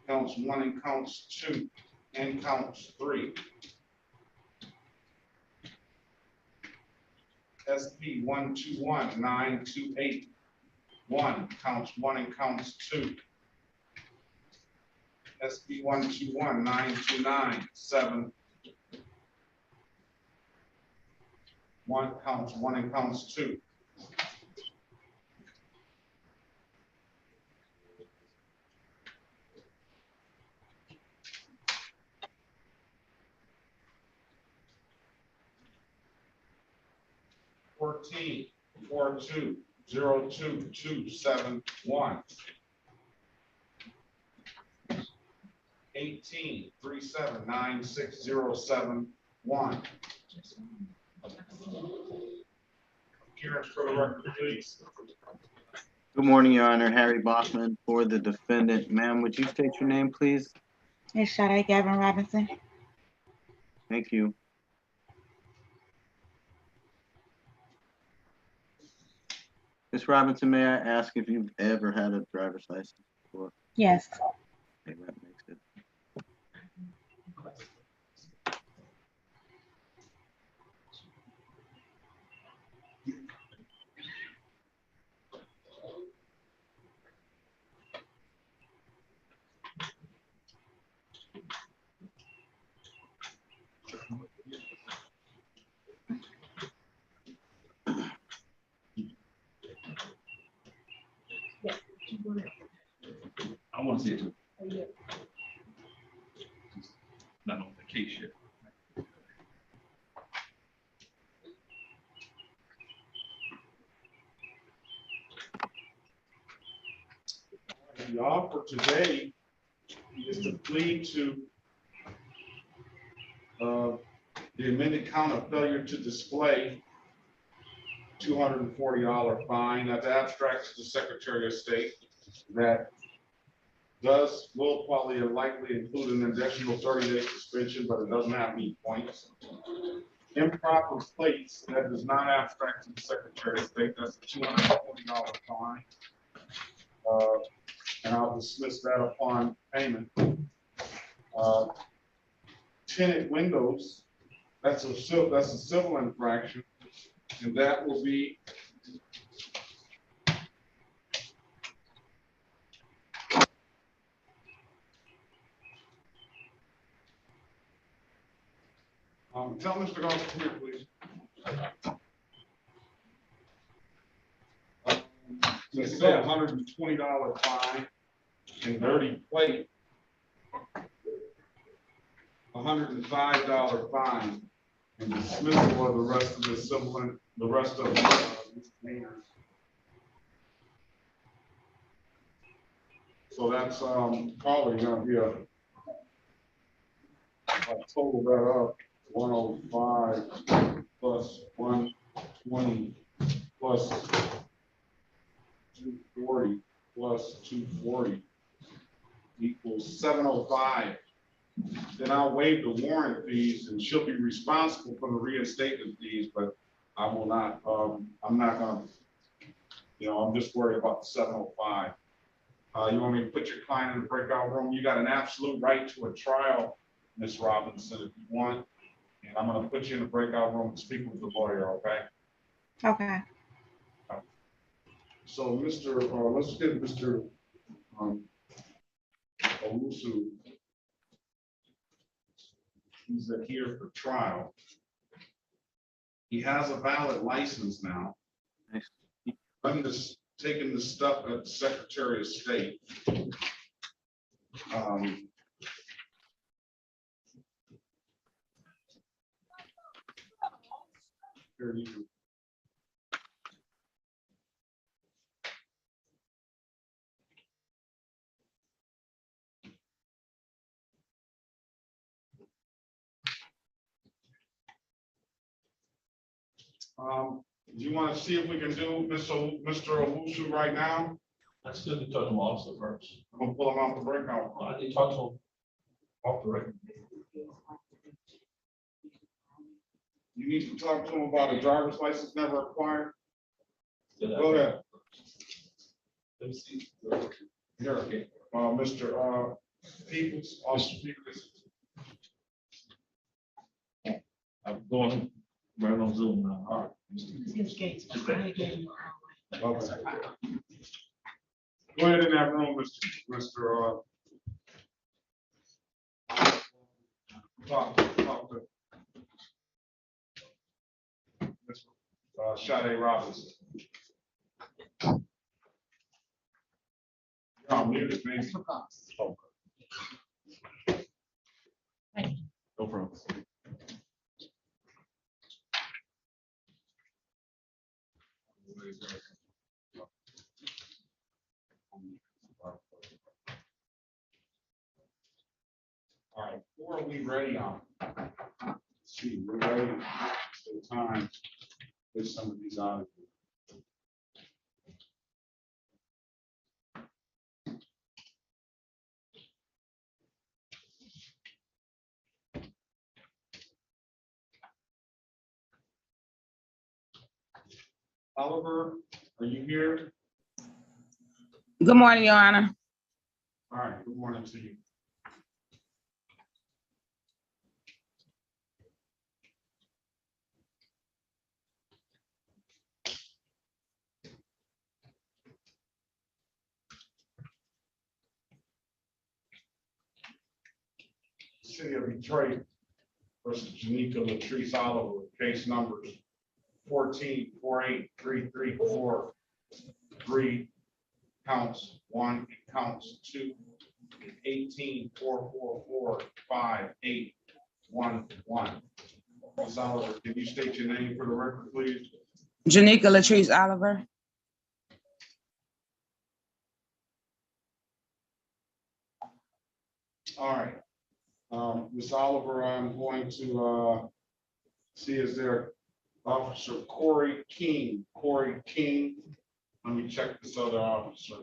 counts 1 and counts 2 and counts 3. SP 1219281, counts 1 and counts 2. SP 1219297, 1 counts 1 and counts 2. $14 42 02271, 18 379607. Appearance for the record, please. Good morning, Your Honor. Harry Bachman for the defendant. Ma'am, would you state your name, please? It's Sade Gavin Robinson. Thank you. Ms. Robinson, may I ask if you've ever had a driver's license before? Yes. Okay, that makes it. I want to see it too. Not on the case yet. The offer today is to plead to the amended count of failure to display, $240 fine. That's abstract to the Secretary of State. That will probably likely include an additional 30-day suspension, but it doesn't have any points. Improper plates, that does not abstract to the Secretary of State. That's a $240 fine. And I'll dismiss that upon payment. Tinted windows, that's a civil infraction, and that will be tell Mr. Goss to come here, please. It's a $120 fine and dirty plate, $105 fine, and dismissal of the rest of the civil and the rest of the misdemeanors. So that's probably going to be a total that up 105 plus 120 plus 240 plus 240 equals 705. Then I'll waive the warrant fees and she'll be responsible for the reinstatement fees, but I will not, I'm not gonna, I'm just worried about the 705. You want me to put your client in the breakout room? You got an absolute right to a trial, Ms. Robinson, if you want. And I'm gonna put you in the breakout room and speak with the lawyer, okay? Okay. So Mr. Let's get Mr. Owusu. He's here for trial. He has a valid license now. I'm just taking the stuff at the Secretary of State. Here you go. Do you want to see if we can do Mr. Owusu right now? That's good to talk to him also first. I'm gonna pull him out the breakout. I did talk to him off the record. You need to talk to him about a driver's license never acquired. Go ahead. Let me see. Here, Mr. Peoples, Officer Peoples. I'm going right on Zoom now. All right. Okay. Go ahead in that room, Mr. Talk to Mr. Sade Robinson. You're on mute, please. No problem. All right, who are we ready on? Let's see, we're ready for the time. There's some of these out. Oliver, are you here? Good morning, Your Honor. All right, good morning to you. City of Detroit versus Janika Latrice Oliver, case numbers 14-48334, 3 counts, 1 counts, 2, 18-444-5811. Ms. Oliver, can you state your name for the record, please? Janika Latrice Oliver. All right. Ms. Oliver, I'm going to see, is there Officer Corey King? Corey King. Let me check this other officer.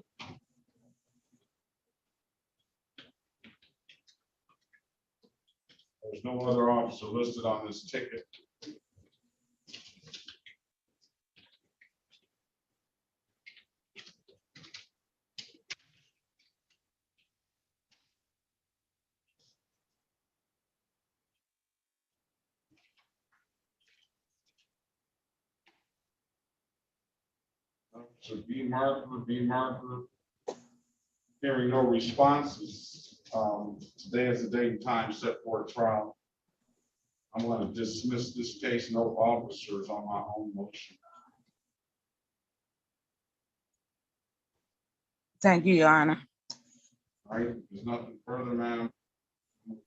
There's no other officer listed on this ticket. So B marker. Hearing no responses. Today is the date and time set for a trial. I'm going to dismiss this case, no officers on my own motion. Thank you, Your Honor. All right, there's nothing further, ma'am.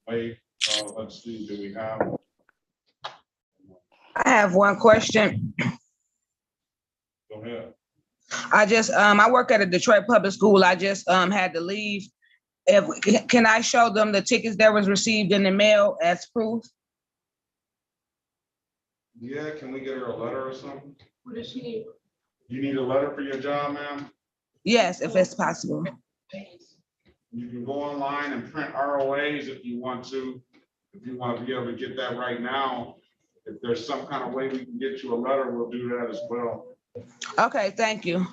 Wait, let's see, do we have? I have one question. Go ahead. I work at a Detroit public school. I just had to leave. Can I show them the tickets that was received in the mail as proof? Yeah, can we get her a letter or something? What does she need? You need a letter for your job, ma'am? Yes, if it's possible. You can go online and print ROAs if you want to. If you want to be able to get that right now, if there's some kind of way we can get you a letter, we'll do that as well. Okay, thank you.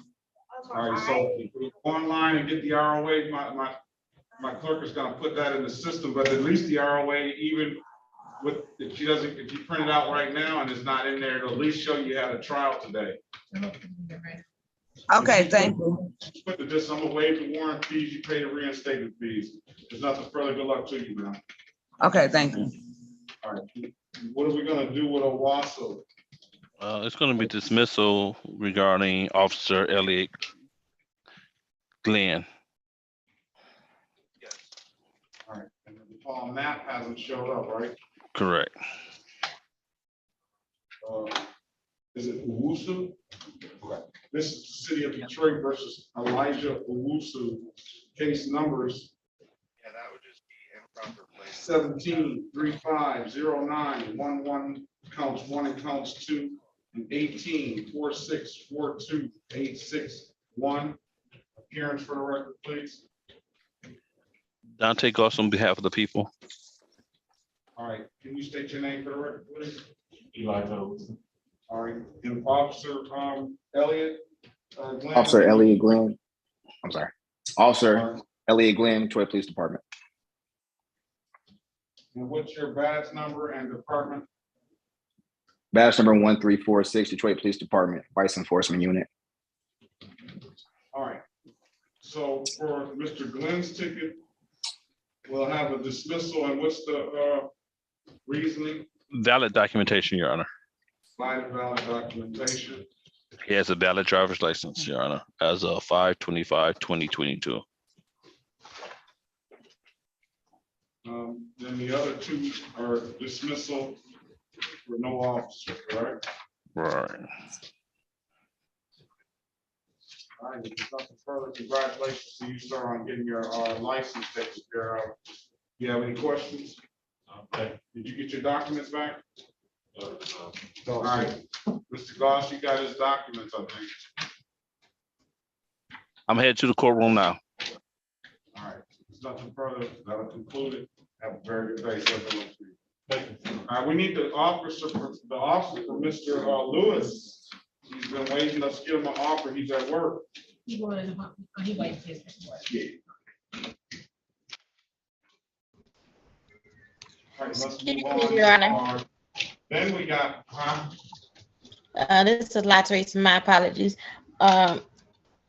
All right, so if you go online and get the ROA, my clerk is gonna put that in the system, but at least the ROA, even with, if you print it out right now and it's not in there, it'll at least show you had a trial today. Okay, thank you. Put the just, I'm gonna waive the warrant fees, you pay the reinstatement fees. There's nothing further. Good luck to you, man. Okay, thank you. All right, what are we gonna do with Owasso? It's going to be dismissal regarding Officer Elliot Glenn. All right, and the Paul map hasn't showed up, right? Correct. Is it Owusu? Okay. This is the city of Detroit versus Elijah Owusu. Case numbers. Yeah, that would just be improper place. 17-3509-11 counts 1 and counts 2, and 18-4642-861. Appearance for the record, please. Dante Goss on behalf of the people. All right, can you state your name for the record, please? Elijah Owusu. All right, and Officer Elliot. Glenn. Officer Elliot Glenn. I'm sorry. Officer Elliot Glenn, Detroit Police Department. And what's your badge number and department? Badge number 1346, Detroit Police Department, Vice Enforcement Unit. All right. So for Mr. Glenn's ticket, we'll have a dismissal, and what's the reasoning? Valid documentation, Your Honor. Valid documentation. He has a valid driver's license, Your Honor, as of 5/25/2022. Then the other two are dismissal for no officer, correct? Right. All right, if there's nothing further, congratulations to you, sir, on getting your license taken care of. Do you have any questions? Okay. Did you get your documents back? All right, Mr. Goss, you got his documents, I think. I'm headed to the courtroom now. All right, there's nothing further. That'll conclude it. Have a very good day. So good luck to you. All right, we need the officer for Mr. Lewis. He's been waiting. Let's give him an offer. He's at work. He waits his work. All right, let's move Excuse on. me, Your Honor. Then we got, This is Latrice. My apologies. I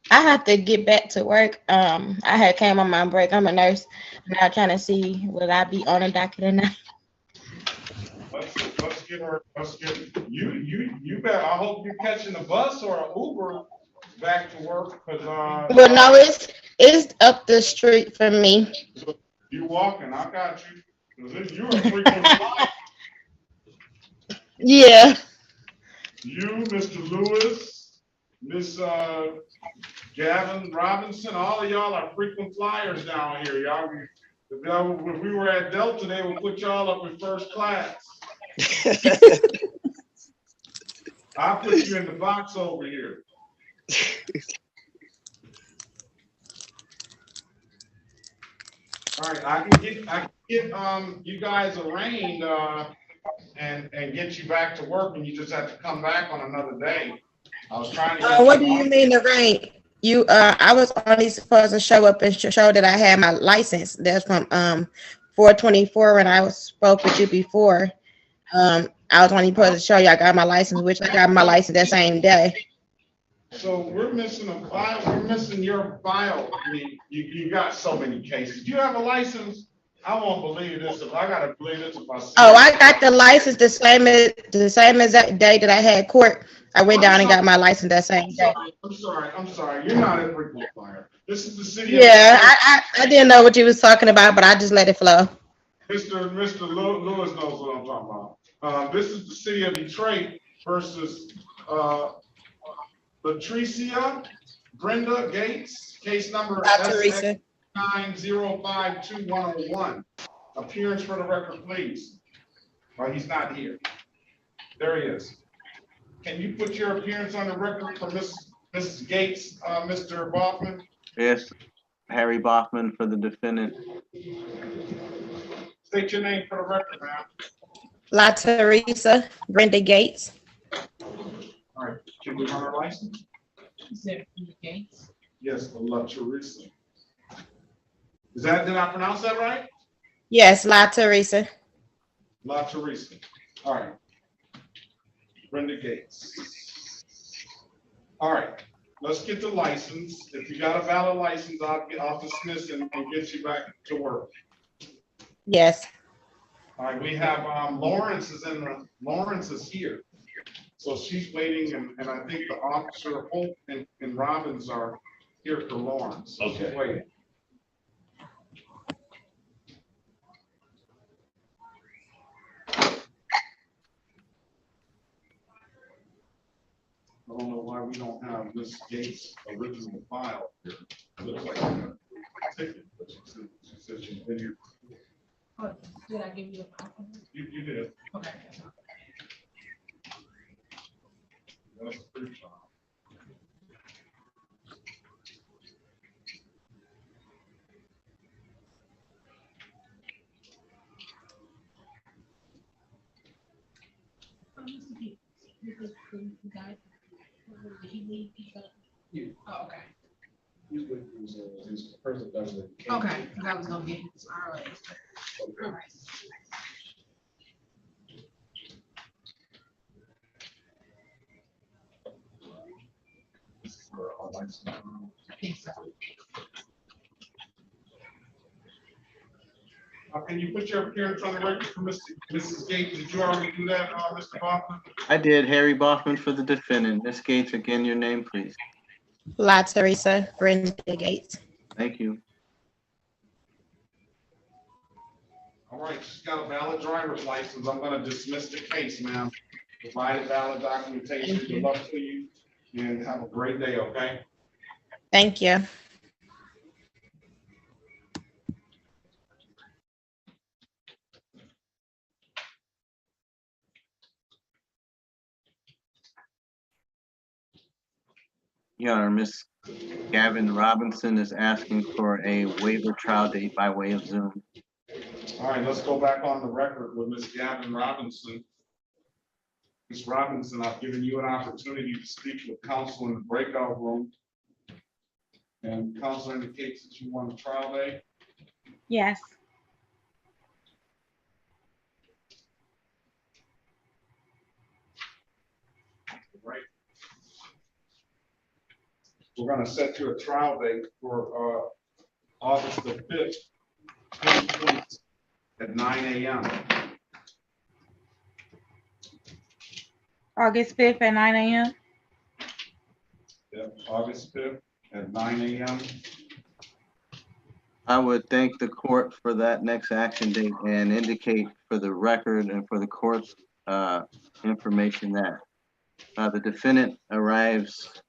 have to get back to work. I had came on my break. I'm a nurse. Now trying to see will I be on a docket or not. let's get her, you better, I hope you're catching a bus or an Uber back to work, because Well, no, it's up the street from me. You walking, I got you. 'Cause you're a frequent flyer. Yeah. You, Mr. Lewis, Miss Gavin Robinson, all of y'all are frequent flyers down here. Y'all, if we were at Delta, they would put y'all up in first class. I'll put you in the box over here. All right, I can get you guys arraigned and get you back to work, and you just have to come back on another day. I was trying to. What do you mean the rank? I was only supposed to show up and show that I had my license. That's from 424 when I spoke with you before. I was only supposed to show you I got my license, which I got my license that same day. So we're missing a file. We're missing your file. I mean, you got so many cases. Do you have a license? I won't believe this. If I gotta believe this, if I see I got the license the same exact day that I had court. I went down and got my license that same day. I'm sorry. You're not a frequent flyer. This is the city. Yeah, I didn't know what you was talking about, but I just let it flow. Mr. Lewis knows what I'm talking about. This is the city of Detroit versus Latrice Brenda Gates, case number Latrice. 9052101. Appearance for the record, please. Well, he's not here. There he is. Can you put your appearance on the record for Mrs. Gates, Mr. Bachman? Yes, Harry Bachman for the defendant. State your name for the record, ma'am. Latrice Brenda Gates. All right, can we run our license? Is it Gates? Yes, Latrice. Did I pronounce that right? Yes, Latrice. Latrice. All right. Brenda Gates. All right. let's get the license. If you got a valid license, I'll dismiss and get you back to work. Yes. All right, we have, Lawrence is here. So she's waiting, and I think the officer Hope and Robbins are here for Lawrence. So she's Okay. waiting. I don't know why we don't have Miss Gates' original file here. It looks like a ticket, but she said she's been here. Oh, did I give you a copy? You did. Okay. That's pretty fine. Oh, okay. He's with his person doesn't. Okay, that was gonna be all right. All right. I think so. Can you put your appearance on the record for Mrs. Gates? Did you already do that, Mr. Bachman? I did. Harry Bachman for the defendant. Ms. Gates, again, your name, please. Latrice Brenda Gates. Thank you. All right, she's got a valid driver's license. I'm gonna dismiss the case, ma'am. Provided valid documentation. Good luck to you and have a great day, okay? Thank you. Your Honor, Ms. Gavin Robinson is asking for a waiver trial date by way of Zoom. All right, let's go back on the record with Ms. Gavin Robinson. Ms. Robinson, I've given you an opportunity to speak with counsel in the breakout room. And counsel indicates that you want a trial date. Yes. Right. We're gonna set you a trial date for August the 5th, 2020 at 9 a.m. August 5th at 9 a.m. Yep, August 5th at 9 a.m. I would thank the court for that next action date and indicate for the record and for the court's information that the defendant arrives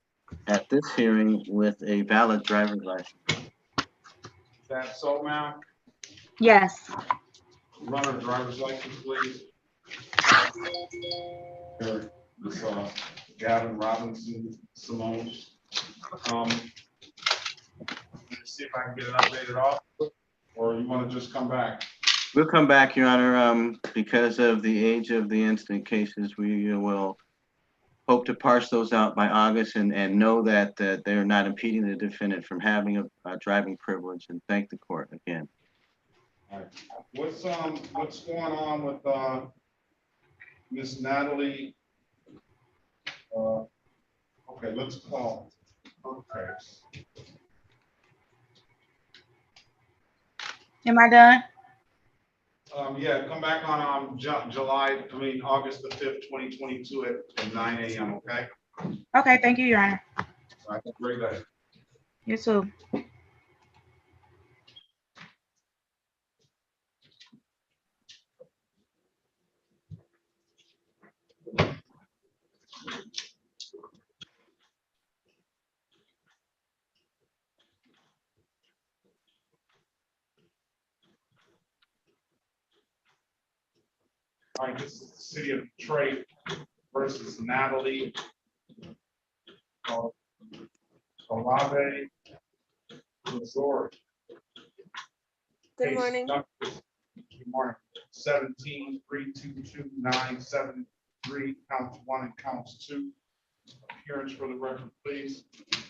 at this hearing with a valid driver's license. Is that so, ma'am? Yes. Run her driver's license, please. Here, this Gavin Robinson Simone. Let's see if I can get it updated off, or you want to just come back? We'll come back, Your Honor, because of the age of the incident cases. We will hope to parse those out by August and know that they're not impeding the defendant from having a driving privilege, and thank the court again. All right. What's going on with Miss Natalie? Okay, let's call. Okay. Am I done? Yeah, come back on August the 5th, 2022 at 9 a.m. Okay. Okay, thank you, Your Honor. All right, have a great day. You too. All right, this is the city of Detroit versus Natalie Olave Missouri. Good morning. Good morning. 17-322-973, counts 1 and counts 2. Appearance for the record, please. Good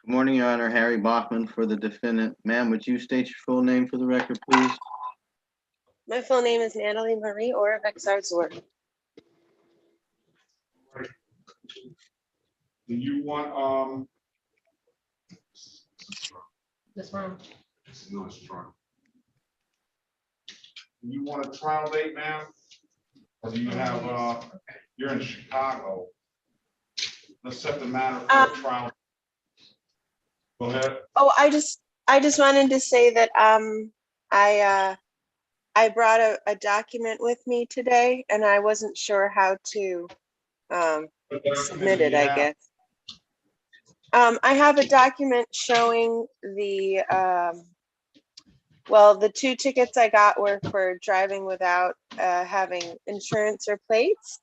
morning, Your Honor. Harry Bachman for the defendant. Ma'am, would you state your full name for the record, please? My full name is Natalie Marie or Vexarzor. Do you want This room. No, it's trial. You want a trial date, ma'am? Or do you have, you're in Chicago? Let's set the matter for a trial. Go ahead. Oh, I just wanted to say that I brought a document with me today, and I wasn't sure how to submit it, I guess. I have a document showing the well, the 2 tickets I got were for driving without having insurance or plates.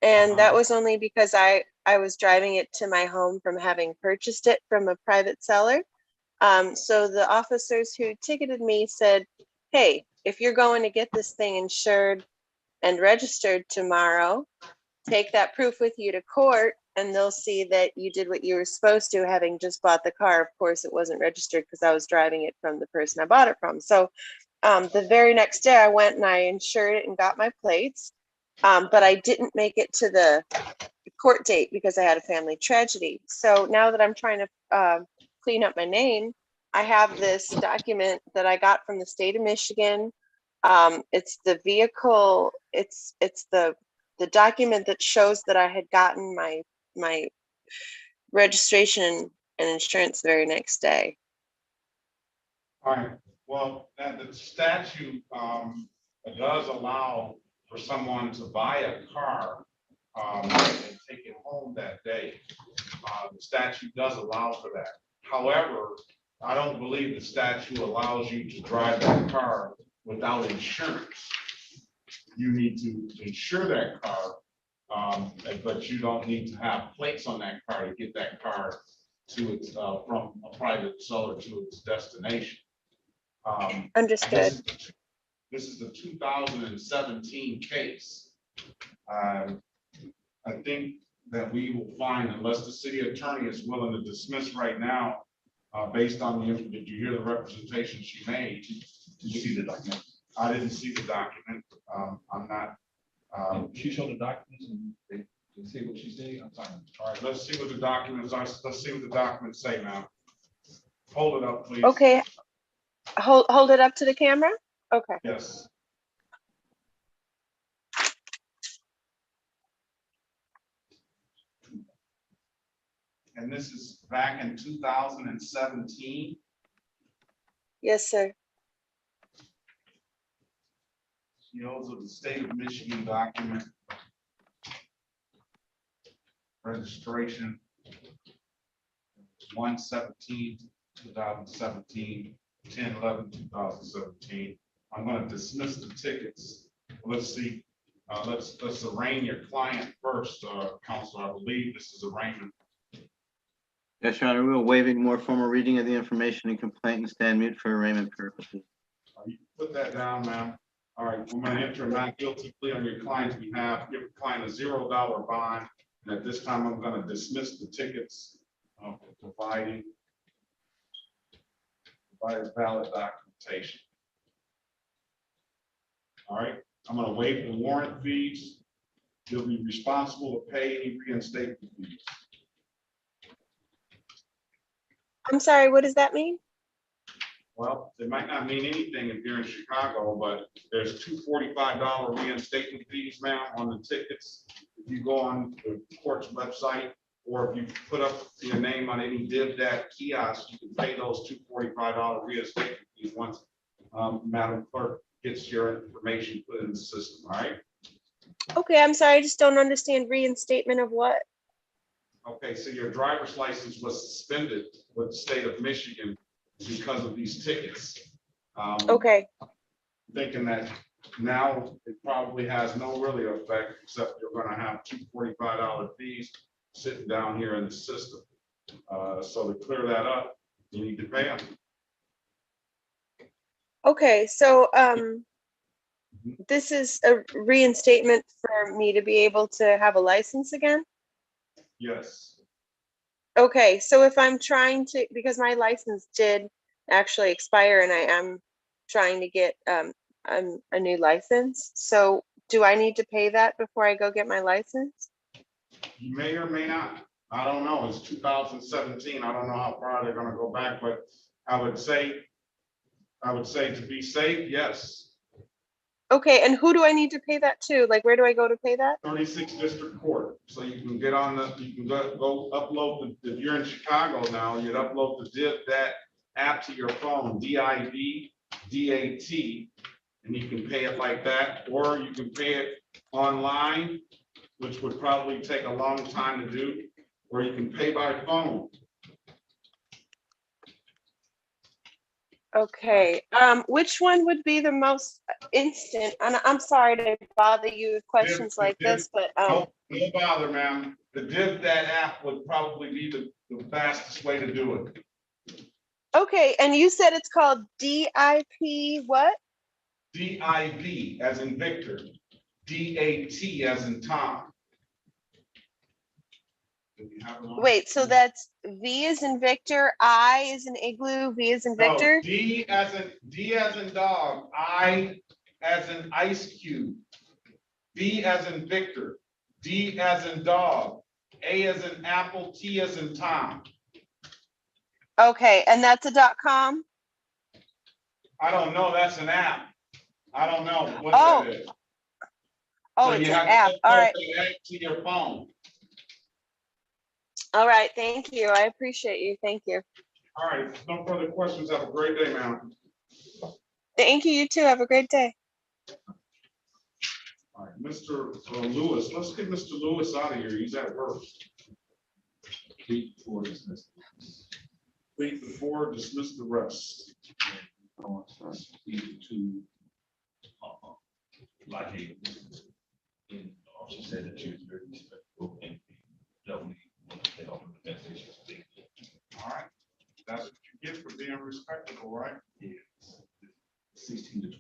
And that was only because I was driving it to my home from having purchased it from a private seller. So the officers who ticketed me said, hey, if you're going to get this thing insured and registered tomorrow, take that proof with you to court and they'll see that you did what you were supposed to, having just bought the car. Of course, it wasn't registered because I was driving it from the person I bought it from. So the very next day I went and I insured it and got my plates. But I didn't make it to the court date because I had a family tragedy. So now that I'm trying to clean up my name, I have this document that I got from the state of Michigan. It's the vehicle, it's the document that shows that I had gotten my registration and insurance the very next day. All right, well, the statute does allow for someone to buy a car and take it home that day. The statute does allow for that. However, I don't believe the statute allows you to drive that car without insurance. You need to insure that car, but you don't need to have plates on that car to get that car to its from a private seller to its destination. Understood. This is the 2017 case. I think that we will find, unless the city attorney is willing to dismiss right now, based on the, did you hear the representation she made? Did you see the document? I didn't see the document. I'm not. She showed the documents and they say what she said. I'm sorry. All right, let's see what the documents are. Let's see what the documents say now. Hold it up, please. Okay. Hold it up to the camera. Okay. Yes. And this is back in 2017. Yes, sir. Those are the state of Michigan document. Registration 1/17/2017, 10/11/2017. I'm going to dismiss the tickets. Let's see. Let's arraign your client first, Counselor. I believe this is arraignment. Yes, Your Honor, we'll waive any more formal reading of the information and complaint and stand mute for arraignment purposes. You can put that down, ma'am. All right, we're going to enter a not guilty plea on your client's behalf. Give the client a $0 bond. And at this time, I'm going to dismiss the tickets, provided valid documentation. All right, I'm going to waive the warrant fees. You'll be responsible to pay any reinstatement fees. I'm sorry, what does that mean? Well, it might not mean anything if you're in Chicago, but there's $245 reinstatement fees, ma'am, on the tickets. If you go on the court's website, or if you put up your name on any DivDat kiosk, you can pay those $245 reinstatement fees once Madam Clerk gets your information put in the system, all right? Okay, I'm sorry, I just don't understand reinstatement of what? Okay, so your driver's license was suspended with the state of Michigan because of these tickets. Okay. Thinking that now it probably has no really effect, except you're going to have $245 fees sitting down here in the system. So to clear that up, you need to pay them. Okay, so this is a reinstatement for me to be able to have a license again? Yes. Okay, so if I'm trying to, because my license did actually expire and I am trying to get a new license. So do I need to pay that before I go get my license? You may or may not. I don't know, it's 2017, I don't know how far they're gonna go back, but I would say to be safe, yes. Okay, and who do I need to pay that to? Like, where do I go to pay that? 36th District Court, so you can get on you can go upload, if you're in Chicago now, you'd upload the that app to your phone, DIV, DAT, and you can pay it like that, or you can pay it online, which would probably take a long time to do, or you can pay by phone. Okay, which one would be the most instant? And I'm sorry to bother you with questions like this, but No bother, ma'am. The that app would probably be the fastest way to do it. okay, and you said it's called DIP what? DIV as in Victor, DAT as in Tom. Wait, so that's V as in Victor, I as in Igloo, V as in Victor? No, D as in dog, I as in ice cube, V as in Victor, D as in dog, A as in apple, T as in Tom. Okay, and that's a .com? I don't know, that's an app. I don't know what Oh. that is. Oh, So it's you an have app, to all right. upload that to your phone. All right, thank you, I appreciate you, thank you. All right, no further questions. Have a great day, ma'am. Thank you, you too, have a great day. All right, Mr. Lewis, let's get Mr. Lewis out of here. He's at work. Plead before dismiss. Plead before dismiss the rest. To like and also said that she was very respectful and definitely want to take off the best issues. All right, that's what you get for being respectable, right? Yes. 16 to 20.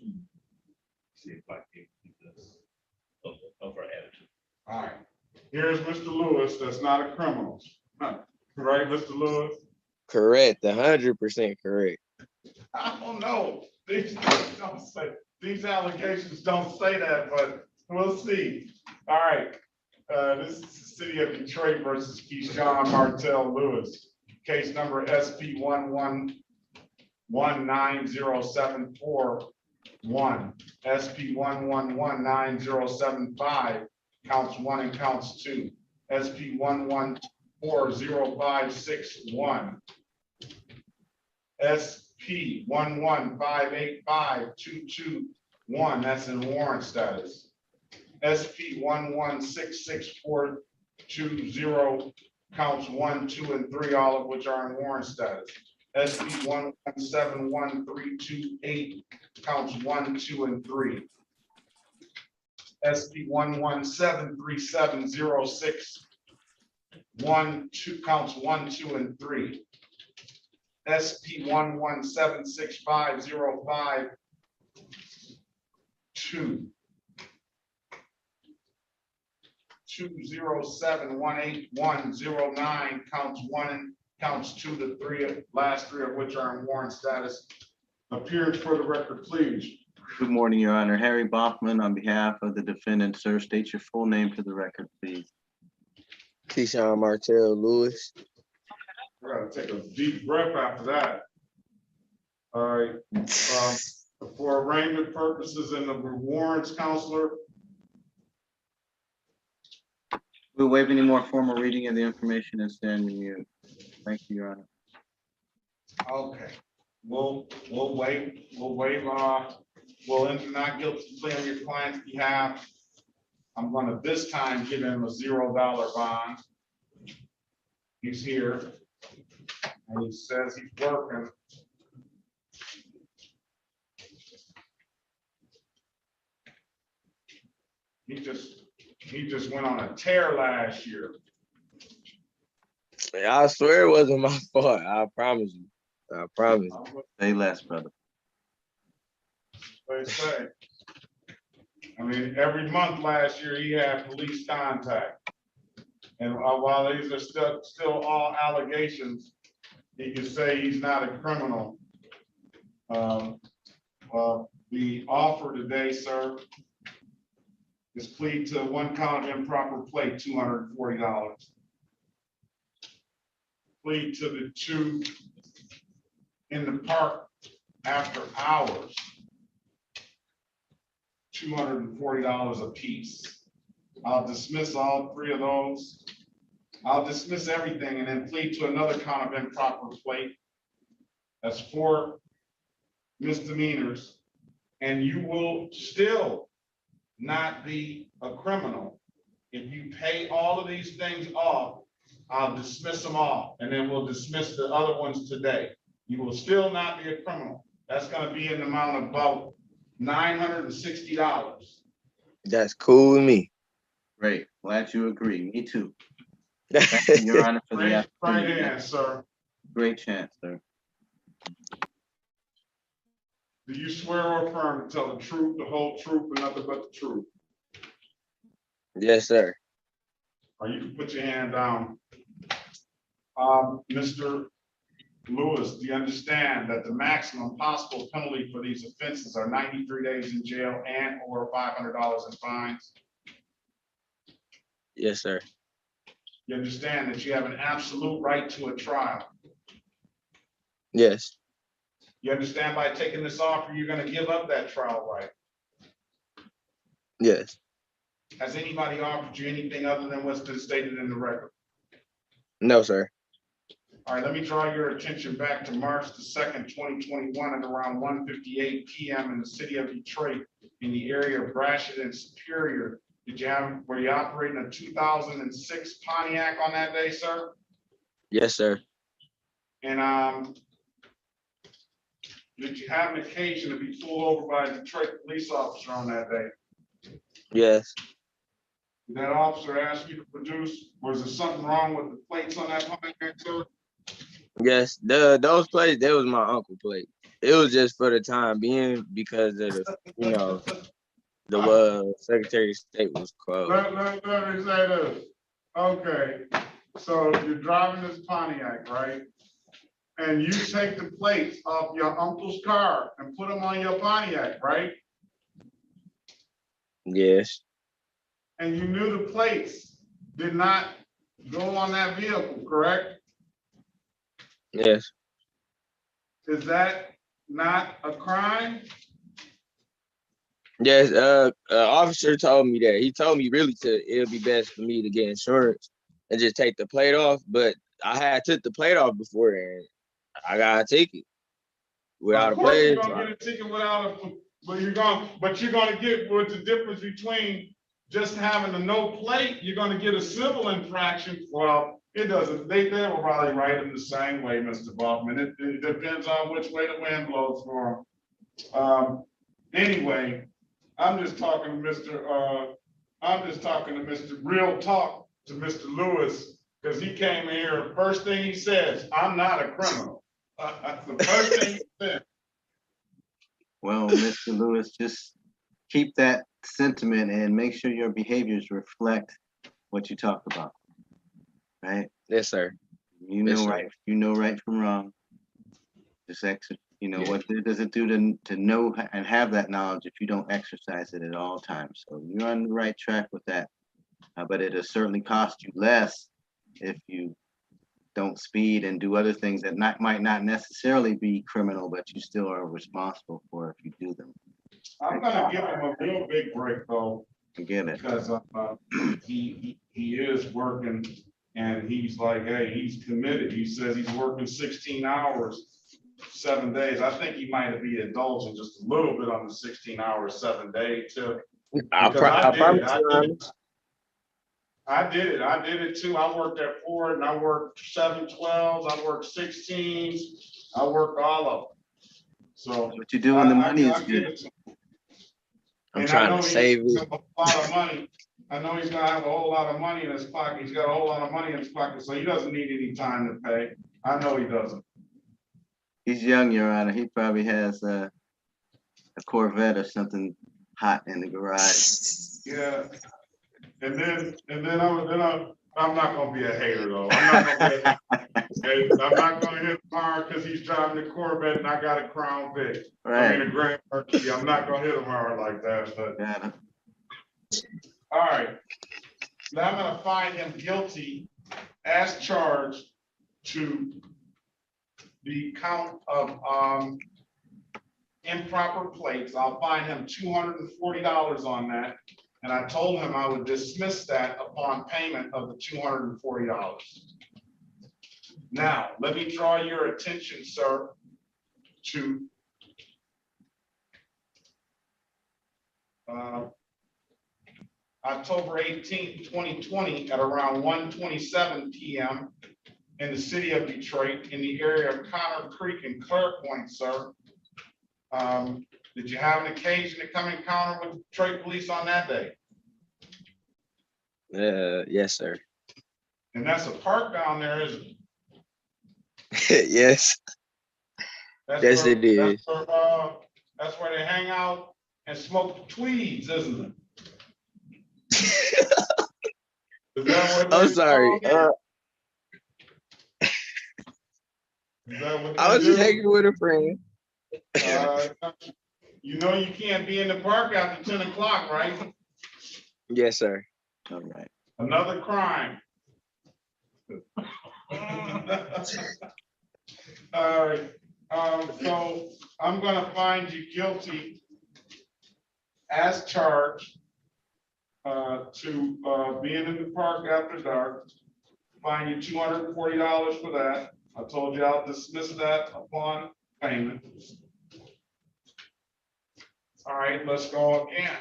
Said black people because of her attitude. All right, here's Mr. Lewis, that's not a criminal. Right, Mr. Lewis? Correct, 100% correct. I don't know. These allegations don't say that, but we'll see. All right. This is the city of Detroit versus Keyshawn Hartel Lewis. Case number SP 1119074-1, SP 1119075, counts 1 and counts 2, SP 1140561, SP 1158522-1, that's in warrant status. SP 1166420, counts 1, 2, and 3, all of which are in warrant status. SP 1171328, counts 1, 2, and 3. SP 1173706, 1, 2, counts 1, 2, and 3. SP 1176505, 2. 2071810, counts 1 and counts 2 to 3, last 3 of which are in warrant status. Appearance for the record, please. Good morning, Your Honor. Harry Bachman on behalf of the defendant. Sir, state your full name for the record, please. Keyshawn Martell Lewis. I gotta take a deep breath after that. All right. For arraignment purposes and the warrants, counselor. We'll waive any more formal reading of the information and stand mute. Thank you, Your Honor. Okay. We'll waive. We'll enter not guilty plea on your client's behalf. I'm gonna this time give him a $0 bond. He's here. And he says he's working. He just went on a tear last year. I swear it wasn't my fault. I promise you. I promise. Say less, brother. They say. I mean, every month last year he had police contact. And while these are still all allegations, he can say he's not a criminal. The offer today, sir, is plead to 1 count of improper plate, $240. plead to the two in the park after hours, $240 a piece. I'll dismiss all three of those. I'll dismiss everything and then plead to another count of improper plate. That's 4 misdemeanors. And you will still not be a criminal. If you pay all of these things off, I'll dismiss them all, and then we'll dismiss the other ones today. You will still not be a criminal. That's gonna be in the amount of about $960. That's cool with me. Great, glad you agree. Me too. Thank you, Your Honor, for the Right opportunity. hand, sir. Great chance, sir. Do you swear or affirm to tell the truth, the whole truth, and nothing but the truth? Yes, sir. Or you can put your hand down. Mr. Lewis, do you understand that the maximum possible penalty for these offenses are 93 days in jail and or $500 in fines? Yes, sir. You understand that you have an absolute right to a trial? Yes. You understand by taking this offer, you're gonna give up that trial right? Yes. Has anybody offered you anything other than what's been stated in the record? No, sir. All right, let me draw your attention back to March the 2nd, 2021 at around 1:58 p.m. in the city of Detroit in the area of Gratiot and Superior. Were you operating a 2006 Pontiac on that day, sir? Yes, sir. And did you have an occasion to be pulled over by a Detroit police officer on that day? Yes. Did that officer ask you to produce, was there something wrong with the plates on that Pontiac, sir? Yes. Those plates, that was my uncle plate. It was just for the time being because of the, the Secretary of State was closed. Let me say this. Okay, so you're driving this Pontiac, right? And you take the plates off your uncle's car and put them on your Pontiac, right? Yes. And you knew the plates did not go on that vehicle, correct? Yes. Is that not a crime? Yes. Officer told me that. He told me really it'll be best for me to get insurance and just take the plate off. But I had took the plate off before and I got a ticket without a plate. You're gonna get a ticket without a, but you're gonna get what's the difference between just having a no plate. You're gonna get a civil infraction. Well, it doesn't. They will probably write them the same way, Mr. Buffman. It depends on which way the wind blows for them. Anyway, I'm just talking to Mr. Real Talk to Mr. Lewis because he came here. First thing he says, "I'm not a criminal." That's the first thing he said. Well, Mr. Lewis, just keep that sentiment and make sure your behaviors reflect what you talk about. Right? Yes, sir. You know right from wrong. Just what good does it do to know and have that knowledge if you don't exercise it at all times? So you're on the right track with that. But it'll certainly cost you less if you don't speed and do other things that might not necessarily be criminal, but you still are responsible for if you do them. I'm gonna give him a real big break though. I get it. Because he is working and he's like, hey, he's committed. He says he's working 16 hours, 7 days. I think he might be indulging just a little bit on the 16 hours, 7 days too. I did it too. I worked at Ford and I worked 7/12s, I worked 16s, I worked all of them. So what you do when the money is good. I'm trying to save it. A lot of money. I know he's gonna have a whole lot of money in his pocket. He's got a whole lot of money in his pocket, so he doesn't need any time to pay. I know he doesn't. He's young, Your Honor. He probably has a Corvette or something hot in the garage. Yeah. And then I'm not gonna be a hater though. I'm not gonna hit him hard because he's driving the Corvette and I got a Crown Vic. Right. I mean a Grand Marquis. I'm not gonna hit him hard like that. But all right. Now I'm gonna find him guilty as charged to the count of improper plates. I'll fine him $240 on that. And I told him I would dismiss that upon payment of the $240. Now, let me draw your attention, sir, to October 18th, 2020 at around 1:27 p.m. in the city of Detroit in the area of Connor Creek and Clare Point, sir. Did you have an occasion to come encounter with Detroit police on that day? Yes, sir. And that's a park down there, isn't it? Yes. Yes, it is. That's where they hang out and smoke tweeds, isn't it? Is that what I'm they sorry. call it? Is that what I they was just do? hanging with a friend. You know you can't be in the park after 10 o'clock, right? Yes, sir. All right. Another crime. All right. So I'm gonna find you guilty as charged to being in the park after dark. Fine you $240 for that. I told you I'll dismiss that upon payment. All right, let's go again.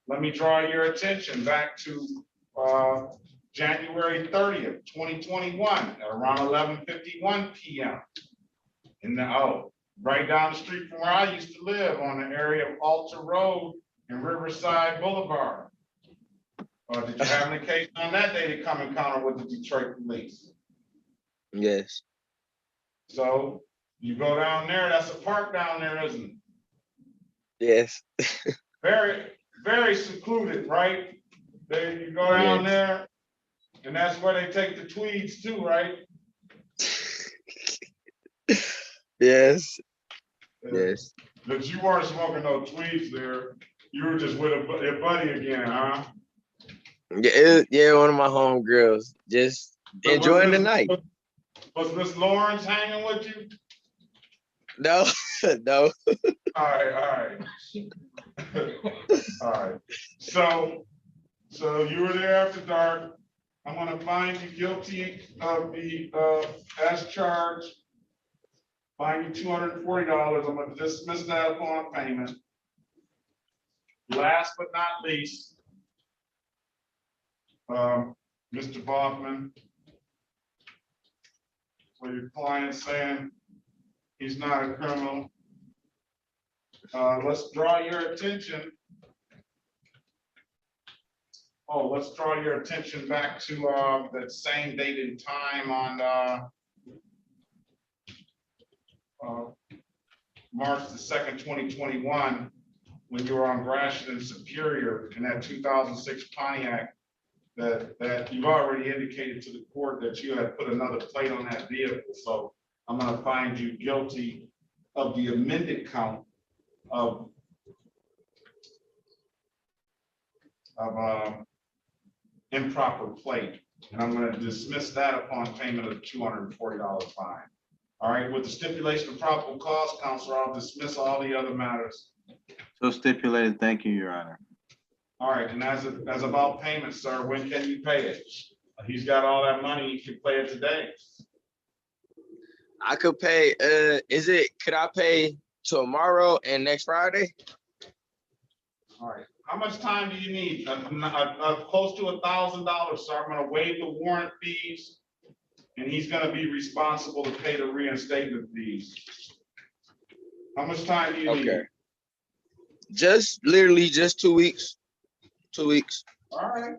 Let me draw your attention back to January 30th, 2021 at around 11:51 p.m. Right down the street from where I used to live on the area of Alta Road and Riverside Boulevard. Did you have an occasion on that day to come encounter with the Detroit police? Yes. So you go down there, that's a park down there, isn't it? Yes. Very, very secluded, right? There you go down there, and that's where they take the tweeds too, right? Yes. Yes. But you weren't smoking no tweeds there. You were just with a buddy again, huh? Yeah, one of my homegirls. Just enjoying the night. Was Miss Lawrence hanging with you? No, no. All right. All right. So you were there after dark. I'm gonna find you guilty of the as charged. Fine you $240. I'm gonna dismiss that upon payment. Last but not least, Mr. Baughman, for your client saying he's not a criminal. Let's draw your attention. Let's draw your attention back to that same date and time on March the 2nd, 2021, when you were on Gratiot and Superior in that 2006 Pontiac that you've already indicated to the court that you had put another plate on that vehicle. So I'm going to find you guilty of the amended count of improper plate. And I'm going to dismiss that upon payment of $240 fine. All right, with the stipulation of probable cause, Counselor, I'll dismiss all the other matters. So stipulated. Thank you, Your Honor. All right, and as about payment, sir, when can you pay it? He's got all that money, he can pay it today. I could pay, could I pay tomorrow and next Friday? All right, how much time do you need? Close to $1,000, sir. I'm gonna waive the warrant fees, and he's gonna be responsible to pay the reinstatement fees. How much time do you need? Okay. Just literally just 2 weeks. 2 weeks. All right.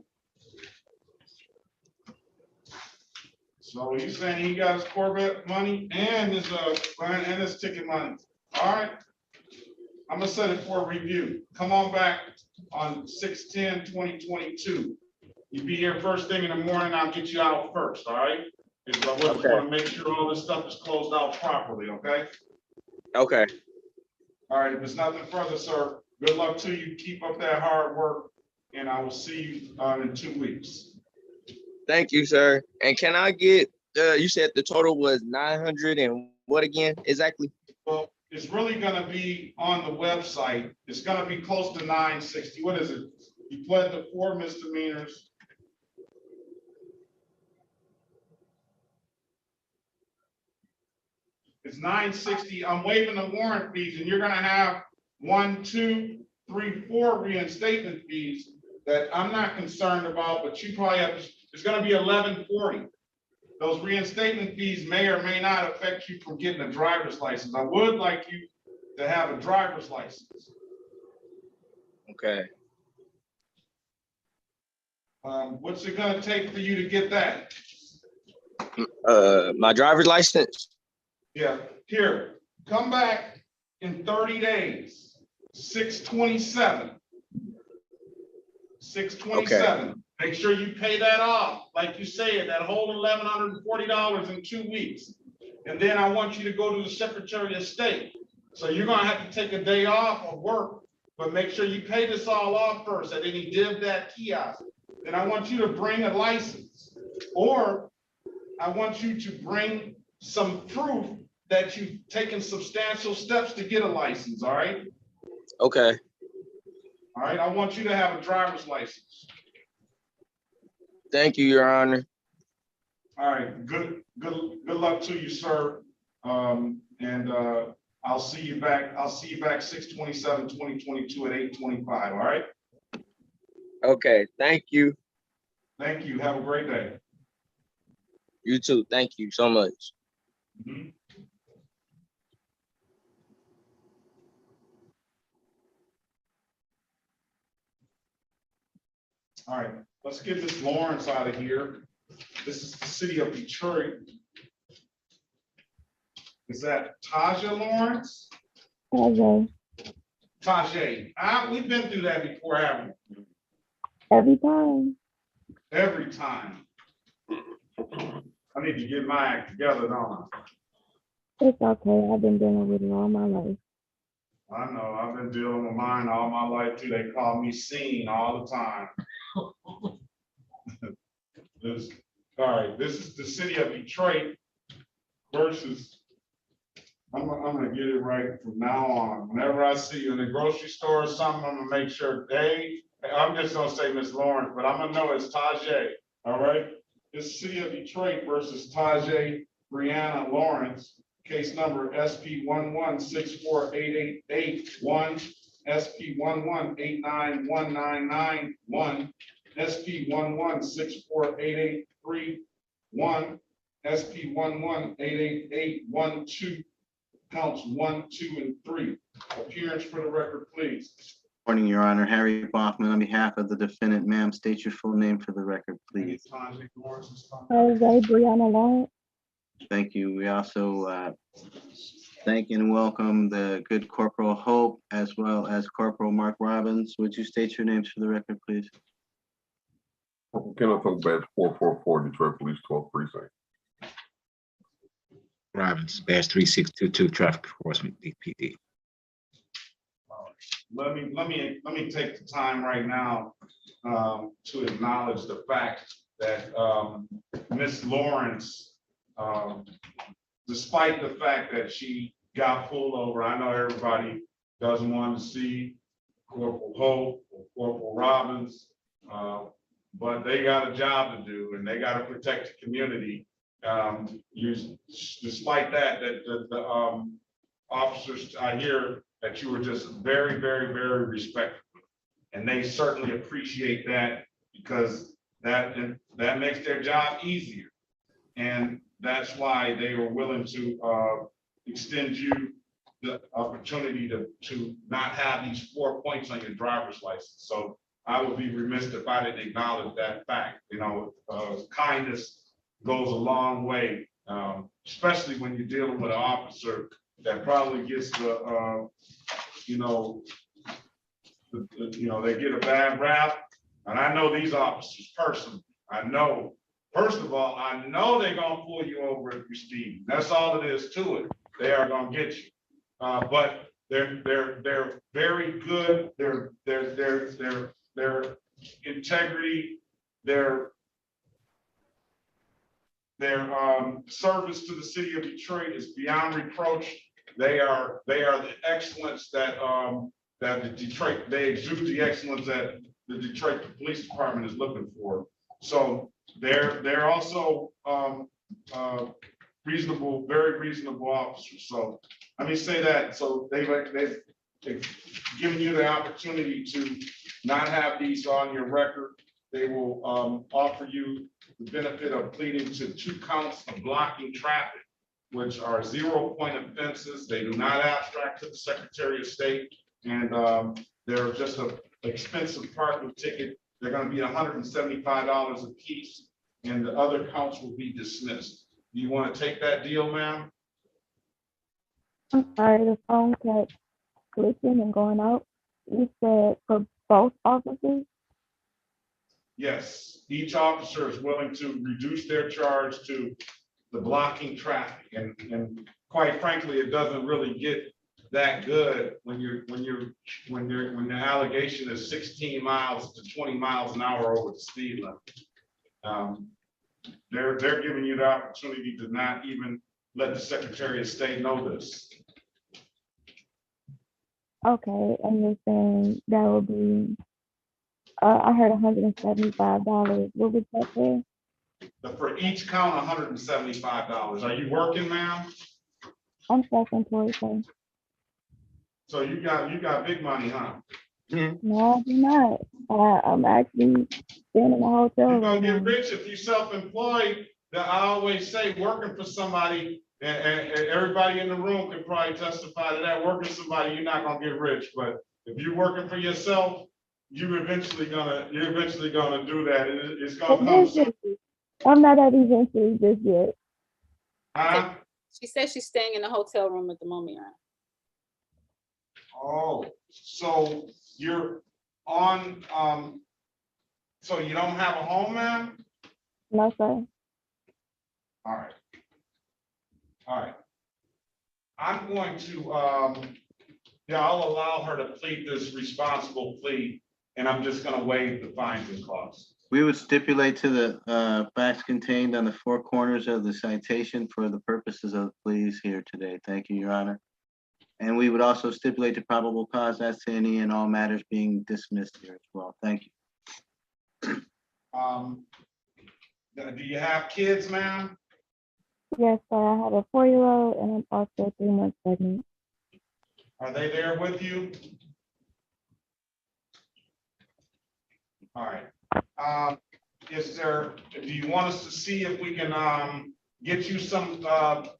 So he's saying he got his Corvette money and his ticket money. All right. I'm gonna set it for a review. Come on back on 6/10/2022. You be here first thing in the morning. I'll get you out first. All right. Because I just want to make sure all this stuff is closed out properly. Okay. Okay. All right. If there's nothing further, sir, good luck to you. Keep up that hard work, and I will see you in 2 weeks. Thank you, sir. And can I get, you said the total was 900 and what again, exactly? Well, it's really gonna be on the website. It's gonna be close to 960. What is it? You pled to 4 misdemeanors. It's 960. I'm waiving the warrant fees, and you're gonna have 1, 2, 3, 4 reinstatement fees that I'm not concerned about, but you probably have, it's gonna be 1140. Those reinstatement fees may or may not affect you from getting a driver's license. I would like you to have a driver's license. Okay. What's it gonna take for you to get that? My driver's license. Yeah, here, come back in 30 days, 6/27. 6/27. Make sure you pay that off, like you said, that whole $1,140 in 2 weeks. And then I want you to go to the Secretary of State. So you're gonna have to take a day off of work, but make sure you pay this all off first at any div that kiosk. Then I want you to bring a license, or I want you to bring some proof that you've taken substantial steps to get a license, all right? Okay. All right, I want you to have a driver's license. Thank you, Your Honor. All right, good luck to you, sir. I'll see you back 6/27/2022 at 8:25, all right? Okay, thank you. Thank you, have a great day. You too, thank you so much. Mhm. All right, let's get Ms. Lawrence out of here. This is the city of Detroit. Is that Taja Lawrence? Tajay, Tajay. We've been through that before, haven't we? every time. Every time. I need to get my act together, don't It's okay. I've been dealing with it all my life. I know, I've been dealing with mine all my life too. They call me Scene all the time. All right, this is the city of Detroit versus, I'm gonna get it right from now on. Whenever I see you in the grocery store or something, I'm gonna make sure I'm just gonna say Miss Lawrence, but I'm gonna know it's Tajay, all right? This city of Detroit versus Tajay Brianna Lawrence, case number SP 11648881, SP 11891991, SP 11648831, SP 118881, counts 1, 2, and 3. Appearance for the record, please. Morning, Your Honor. Harry Bachman on behalf of the defendant. Ma'am, state your full name for the record, please. Tajay Brianna Lawrence. Thank you. We also thank and welcome the good Corporal Hope as well as Corporal Mark Robbins. Would you state your names for the record, please? Kenneth Hope, badge 444, Detroit Police 12th Precinct. Robbins, badge 3622, traffic enforcement, DPD. Let me take the time right now to acknowledge the fact that Ms. Lawrence, despite the fact that she got pulled over, I know everybody doesn't want to see Corporal Hope or Corporal Robbins, but they got a job to do and they got to protect the community. Despite that, the officers, I hear that you were just very, very, very respectful. And they certainly appreciate that because that makes their job easier. And that's why they were willing to extend you the opportunity to not have these 4 points on your driver's license. So I would be remiss if I didn't acknowledge that fact. You know, kindness goes a long way, especially when you're dealing with an officer that probably gets they get a bad rap. And I know these officers personally. I know, first of all, I know they're gonna pull you over if you're speeding. That's all it is to it. They are gonna get you. But they're very good. Their integrity, their Their service to the city of Detroit is beyond reproach. They are the excellence that they exude the excellence that the Detroit Police Department is looking for. So they're also reasonable, very reasonable officers. So let me say that. So they've given you the opportunity to not have these on your record. They will offer you the benefit of pleading to 2 counts of blocking traffic, which are 0-point offenses. They do not abstract to the Secretary of State, and they're just an expensive parking ticket. They're going to be $175 a piece, and the other counts will be dismissed. Do you want to take that deal, ma'am? I'm sorry, the phone kept glitching and going out. You said for both officers? Yes, each officer is willing to reduce their charge to the blocking traffic, and quite frankly, it doesn't really get that good when the allegation is 16 miles to 20 miles an hour over the speed limit. They're giving you the opportunity to not even let the Secretary of State know this. Okay, and you're saying that will be, I heard $175. What was that for? For each count, $175. Are you working, ma'am? I'm self-employed, sir. So you got big money, huh? No, I do not. I'm actually staying in a hotel You're right gonna now. get rich if you're self-employed. That I always say, working for somebody, and everybody in the room could probably testify to that. Working for somebody, you're not gonna get rich. But if you're working for yourself, you're eventually gonna do that. It's gonna come soon. I'm not at eventually just yet. Huh? She says she's staying in a hotel room at the moment. Oh, so you're on, so you don't have a home, ma'am? No, sir. All right. I'm going to, I'll allow her to plead this responsible plea, and I'm just gonna waive the fines and costs. We would stipulate to the facts contained on the 4 corners of the citation for the purposes of the pleas here today. Thank you, Your Honor. And we would also stipulate the probable cause as to any and all matters being dismissed here as well. Thank you. Do you have kids, ma'am? Yes, sir. I have a 4-year-old and I'm also 3 months pregnant. Are they there with you? All right. Do you want us to see if we can get you some,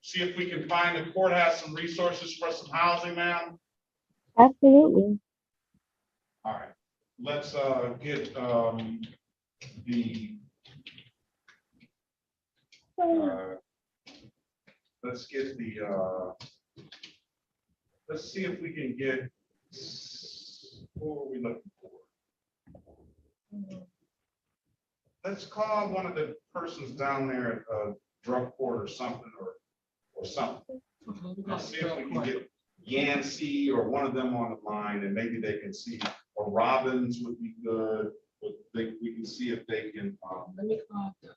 see if we can find the court has some resources for some housing, ma'am? Absolutely. All right. Let's get let's see if we can get, who are we looking for? Let's call one of the persons down there at drug court or something, or something. Let's see if we can get Yancey or one of them on the line, and maybe they can see, or Robbins would be good. But we can see if they can. Let me call them.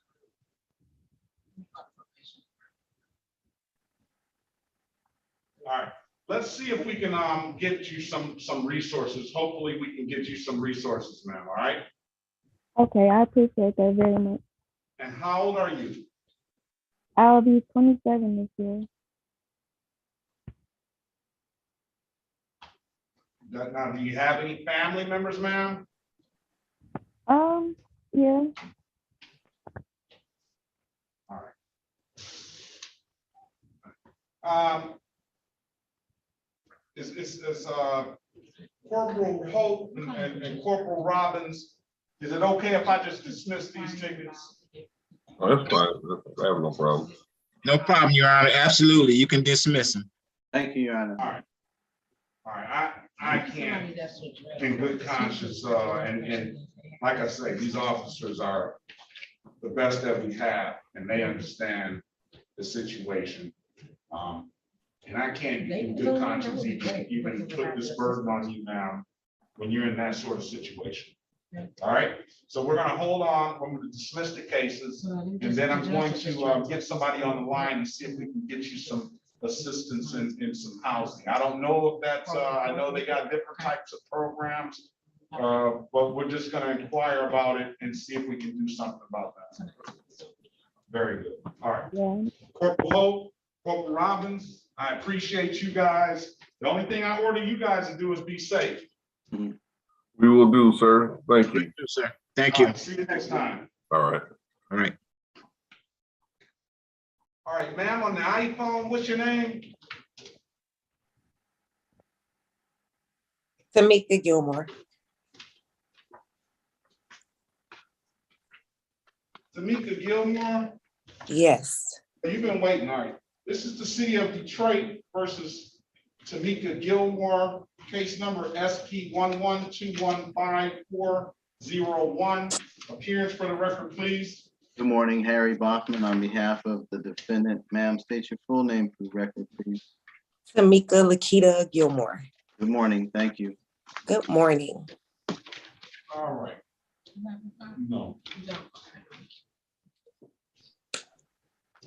All right, let's see if we can get you some resources. Hopefully we can get you some resources, ma'am, all right? Okay, I appreciate that very much. And how old are you? I'll be 27 this year. Now, do you have any family members, ma'am? Yeah. All right. Is Corporal Hope and Corporal Robbins, is it okay if I just dismiss these tickets? Oh, that's fine. I have no problem. No problem, Your Honor. Absolutely. You can dismiss him. Thank you, Your Honor. All right. I can't, in good conscience, and like I say, these officers are the best that we have, and they understand the situation. And I can't, in good conscience, even put this burden on you now when you're in that sort of situation. All right, so we're gonna hold on, I'm gonna dismiss the cases, and then I'm going to get somebody on the line and see if we can get you some assistance in some housing. I don't know if that's, I know they got different types of programs, but we're just gonna inquire about it and see if we can do something about that. Very good, all right. Corporal Hope, Corporal Robbins, I appreciate you guys. The only thing I order you guys to do is be safe. We will do, sir. Thank you. Sir. Thank you. All right, see you next time. All right. All right. All right, ma'am, on the iPhone, what's your name? Tamika Gilmore. Tamika Gilmore? Yes. You've been waiting, all right. This is the city of Detroit versus Tamika Gilmore, case number SP 112154001. Appearance for the record, please. Good morning, Harry Bachman on behalf of the defendant. Ma'am, state your full name for the record, please. Tamika Lakita Gilmore. Good morning, thank you. Good morning. All right. No.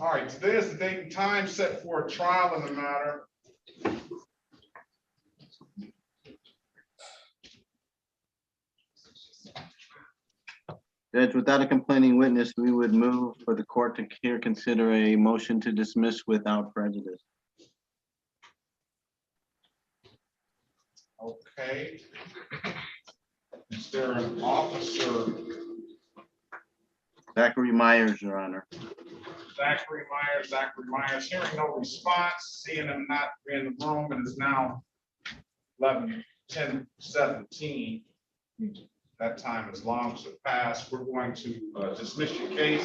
All right, today is the date and time set for a trial in the matter. Judge, without a complaining witness, we would move for the court to consider a motion to dismiss without prejudice. Okay. Is there an officer? Zachary Myers, Your Honor. Zachary Myers, hearing no response, seeing him not in the room, and it's now 11:10:17. That time has long surpassed. We're going to dismiss your case.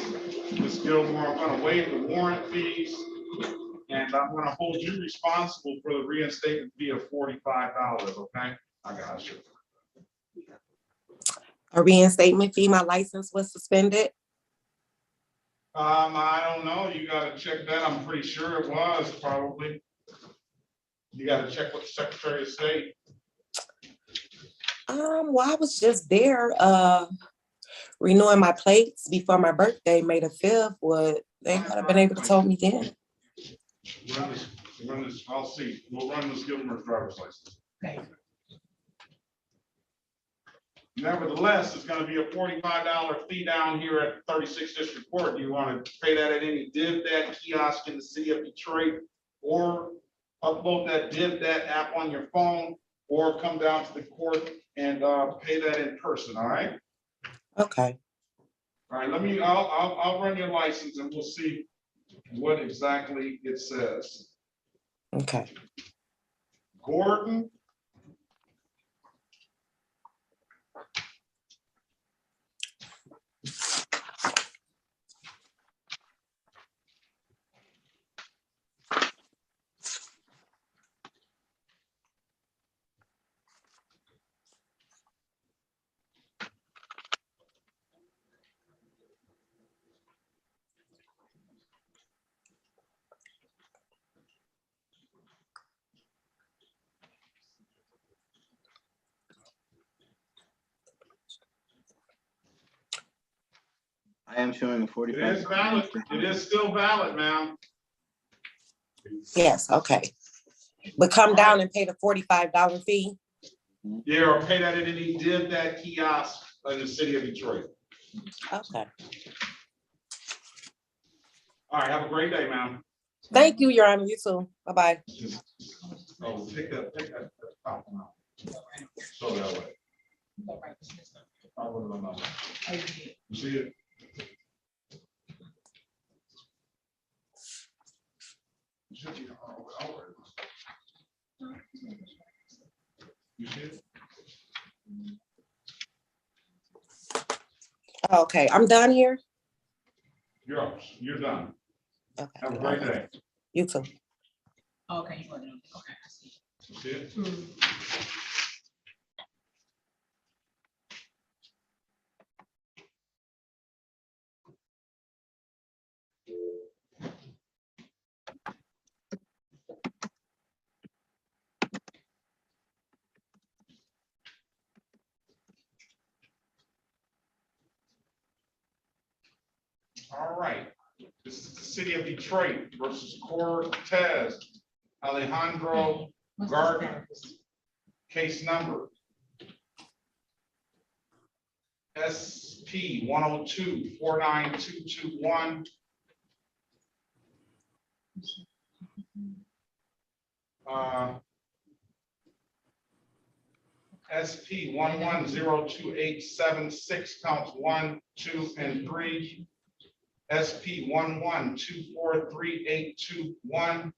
Ms. Gilmore, I'm going to waive the warrant fees, and I'm going to hold you responsible for the reinstatement fee of $45, okay? I got you. A reinstatement fee, my license was suspended. I don't know. You got to check that. I'm pretty sure it was probably. You got to check with the Secretary of State. Well, I was just there renewing my plates before my birthday, May the 5th. Would they would have been able to tell me then? Run this, I'll see. We'll run Ms. Gilmore's driver's license. Okay. Nevertheless, it's going to be a $45 fee down here at 36th District Court. Do you want to pay that at any DivDat kiosk in the city of Detroit, or upload that DivDat app on your phone, or come down to the court and pay that in person? All right. Okay. All right. I'll run your license and we'll see what exactly it says. Okay. Gordon. I am showing a 45. It is valid. It is still valid, ma'am. Yes, okay. But come down and pay the $45 fee. Yeah, or pay that at any DivDat kiosk in the city of Detroit. Okay. All right, have a great day, ma'am. Thank you, Your Honor. You too. Bye-bye. Oh, take that top one out. So that way. I'll put it on that. You see it? You should be over. You see it? Okay, I'm done here. You're done. Okay. Have a great day. You too. Okay. Okay, I see. You see it? right. This is the city of Detroit versus Cortez Alejandro Gardner. Case number SP 102-49221. SP 1102-876, counts 1, 2, and 3. SP 11243821.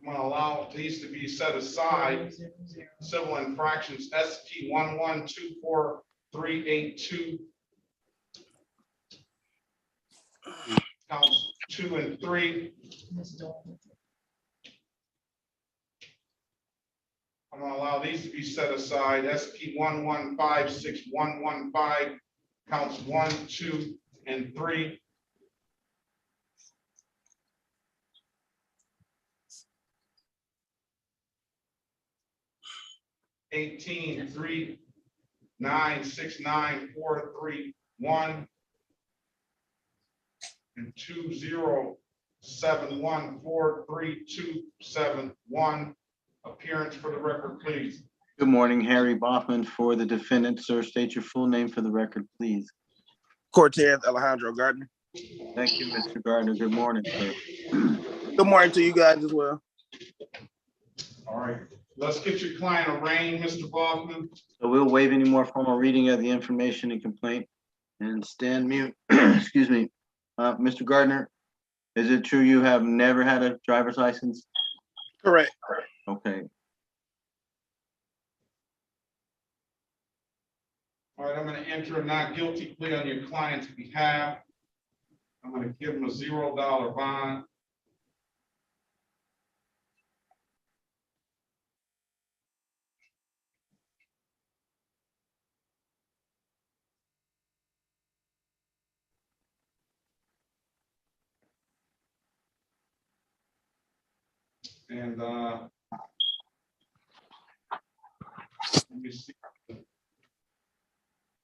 I'm going to allow these to be set aside. Civil infractions, SP 11243882. Counts 2 and 3. I'm going to allow these to be set aside. SP 1156-115, counts 1, 2, and 3. (18) 3 9 6 9 4 3 1 and 2 0 7 1 4 3 2 7 1. Appearance for the record, please. Good morning, Harry Baughman for the defendant. Sir, state your full name for the record, please. Cortez Alejandro Gardner. Thank you, Mr. Gardner. Good morning, sir. Good morning to you guys as well. All right, let's get your client arraigned, Mr. Baughman. So we'll waive any more formal reading of the information and complaint and stand mute. Excuse me. Mr. Gardner, is it true you have never had a driver's license? Correct. Okay. All right, I'm going to enter a not guilty plea on your client's behalf. I'm going to give him a $0 bond. And let me see.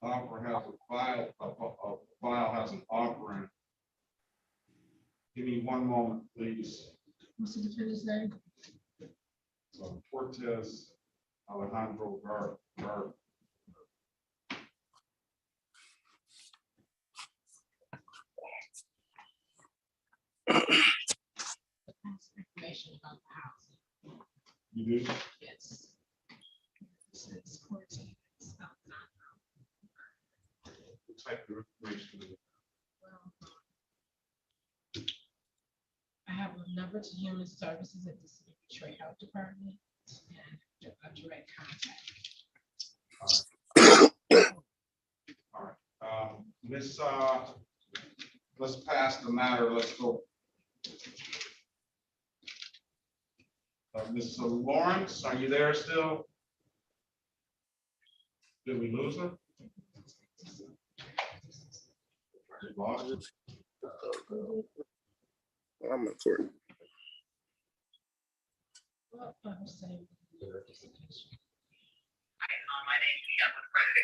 Offer has a file. A file has an offer in it. Give me one moment, please. What's the defendant's name? So Cortez Alejandro Gardner. Information about the house. You do? Yes. This is Cortez. What type of information is it? I have a number to Human Services at the City of Detroit Health Department and a direct contact. All right. Miss, let's pass the matter. Let's go. Ms. Lawrence, are you there still? Did we lose her? We lost her. I'm in court.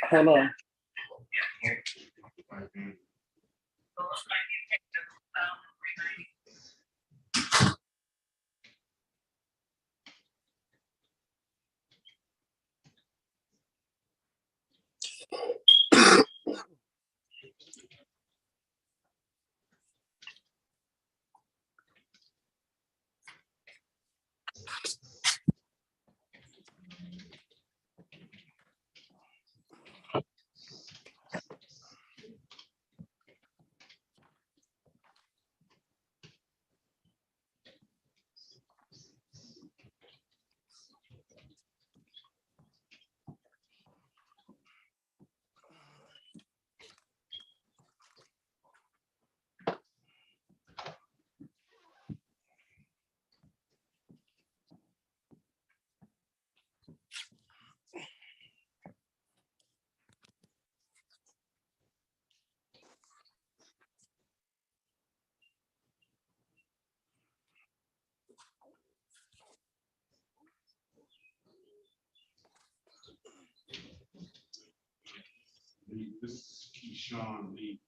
Hold on. Keyshawn Lee.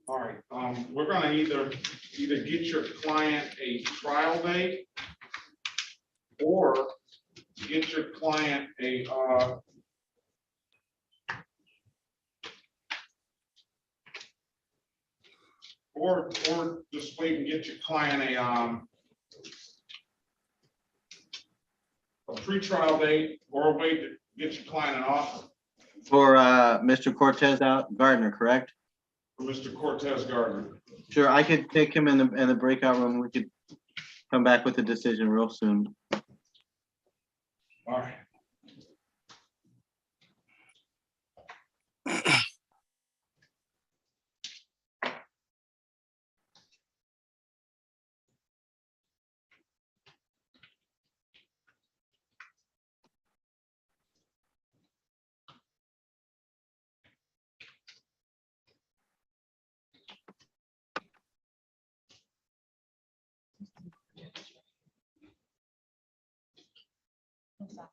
All right, we're gonna either get your client a trial date or get your client a or just wait and get your client a pre-trial date, or wait to get your client an offer. For Mr. Cortez out Gardner, correct? For Mr. Cortez Gardner. Sure, I could take him in the breakout room. We could come back with a decision real soon. All right.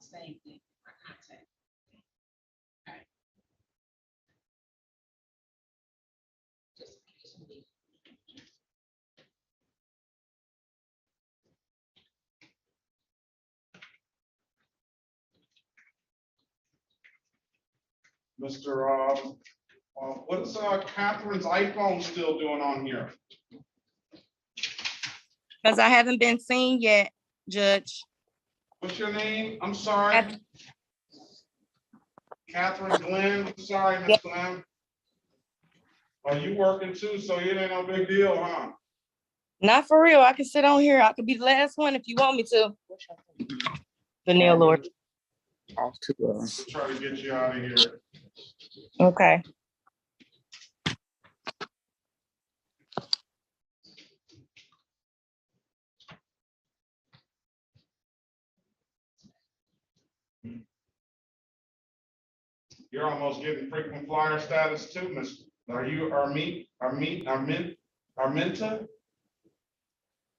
Same thing. Contact. All right. Just in case we need. Mr. What's Catherine's iPhone still doing on here? Because I haven't been seen yet, Judge. What's your name? I'm sorry. Catherine Glenn. I'm sorry, Miss Glenn. Oh, you working too, so it ain't no big deal, huh? Not for real. I can sit on here. I could be the last one if you want me to. Vanilla Lord. We'll try to get you out of here. Okay. You're almost getting frequent flyer status too, Miss. Are you Arminta?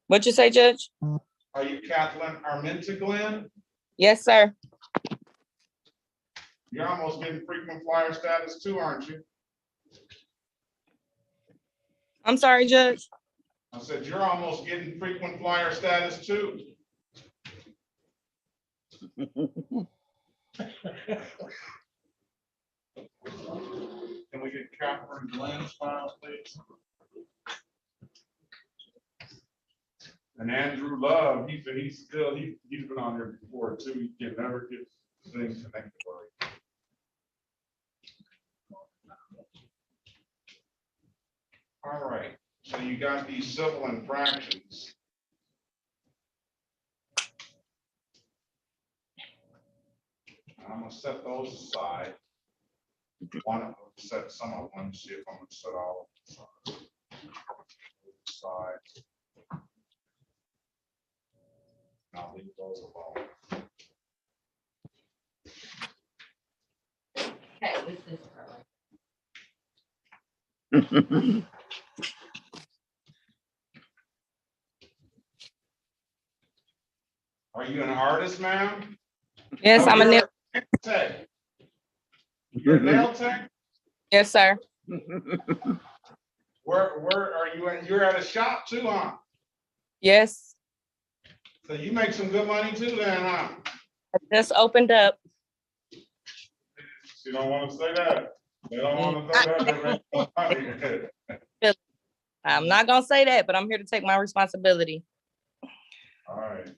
What you say, Judge? Are you Kathleen Arminta Glenn? Yes, sir. You're almost getting frequent flyer status too, aren't you? I'm sorry, Judge. I said, you're almost getting frequent flyer status too. Can we get Catherine Glenn's file, please? And Andrew Love, he's been on here before too. He can never get things connected right. All right, so you got these civil infractions. I'm gonna set those aside. One of them, set some of them, see if I'm gonna set all of them aside. I'll leave those alone. Okay, this is Are you an artist, ma'am? Yes, I'm a nail tech. You're a nail tech? Yes, sir. Where are you at? You're at a shop too, huh? Yes. So you make some good money too then, huh? I just opened up. You don't want to say that. They don't want to say that. They make no money. I'm not gonna say that, but I'm here to take my responsibility. All right.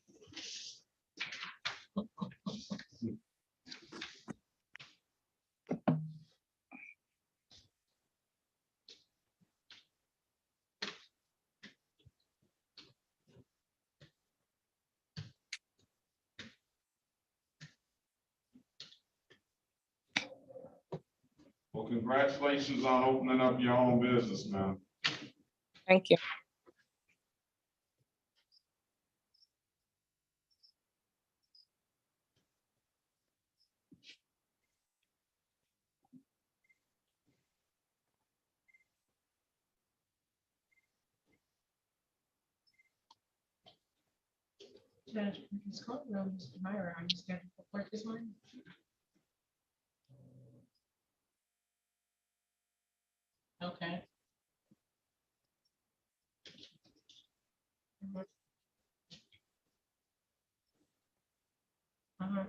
Well, congratulations on opening up your own business, man. Thank you. Judge, Perkins Courtroom, Mr. Meyer, are you scheduled for court this morning? Okay. Uh-huh.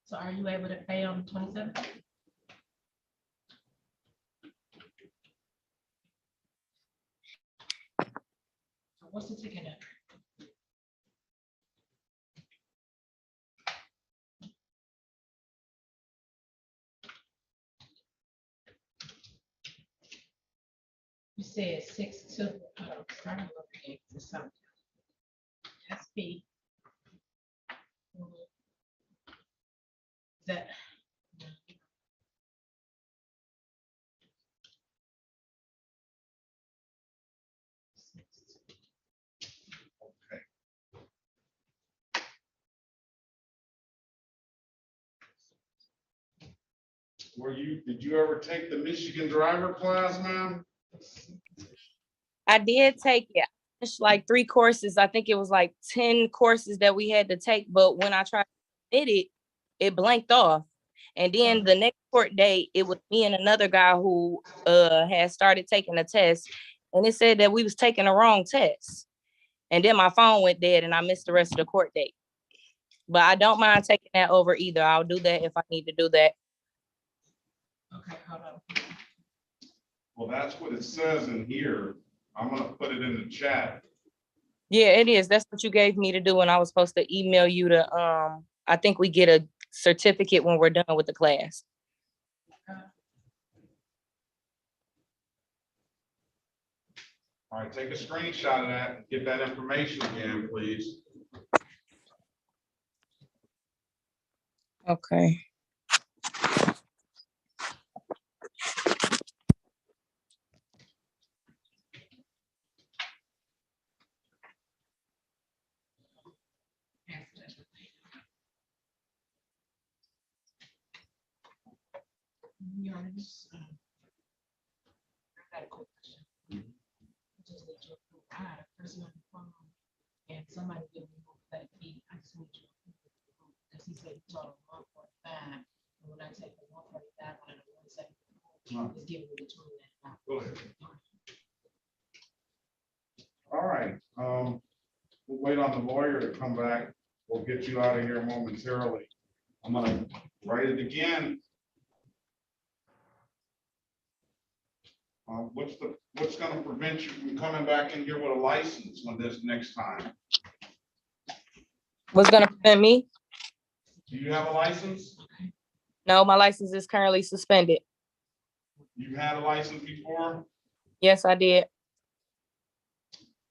So are you able to pay on the 27th? What's the ticket number? You said 6-2. Starting with eight to something. SP. That. Did you ever take the Michigan driver class, ma'am? I did take it. It's like 3 courses. I think it was like 10 courses that we had to take, but when I tried to submit it, it blanked off. And then the next court date, it was me and another guy who had started taking a test, and it said that we was taking the wrong test. And then my phone went dead and I missed the rest of the court date. But I don't mind taking that over either. I'll do that if I need to do that. Okay, hold on. Well, that's what it says in here. I'm gonna put it in the chat. Yeah, it is. That's what you gave me to do, and I was supposed to email you to I think we get a certificate when we're done with the class. All right, take a screenshot of that, and get that information again, please. Okay. Your Honor, I got a quick question. Just need to approve. I had a person on the phone and somebody gave me that fee. I just need to approve because he said total 145. And when I take the 145 out of the 170, it's giving me the 29. Go ahead. All right, we'll wait on the lawyer to come back. We'll get you out of here momentarily. I'm gonna write it again. What's gonna prevent you from coming back in here with a license on this next time? What's gonna prevent me? Do you have a license? No, my license is currently suspended. You've had a license before? Yes, I did.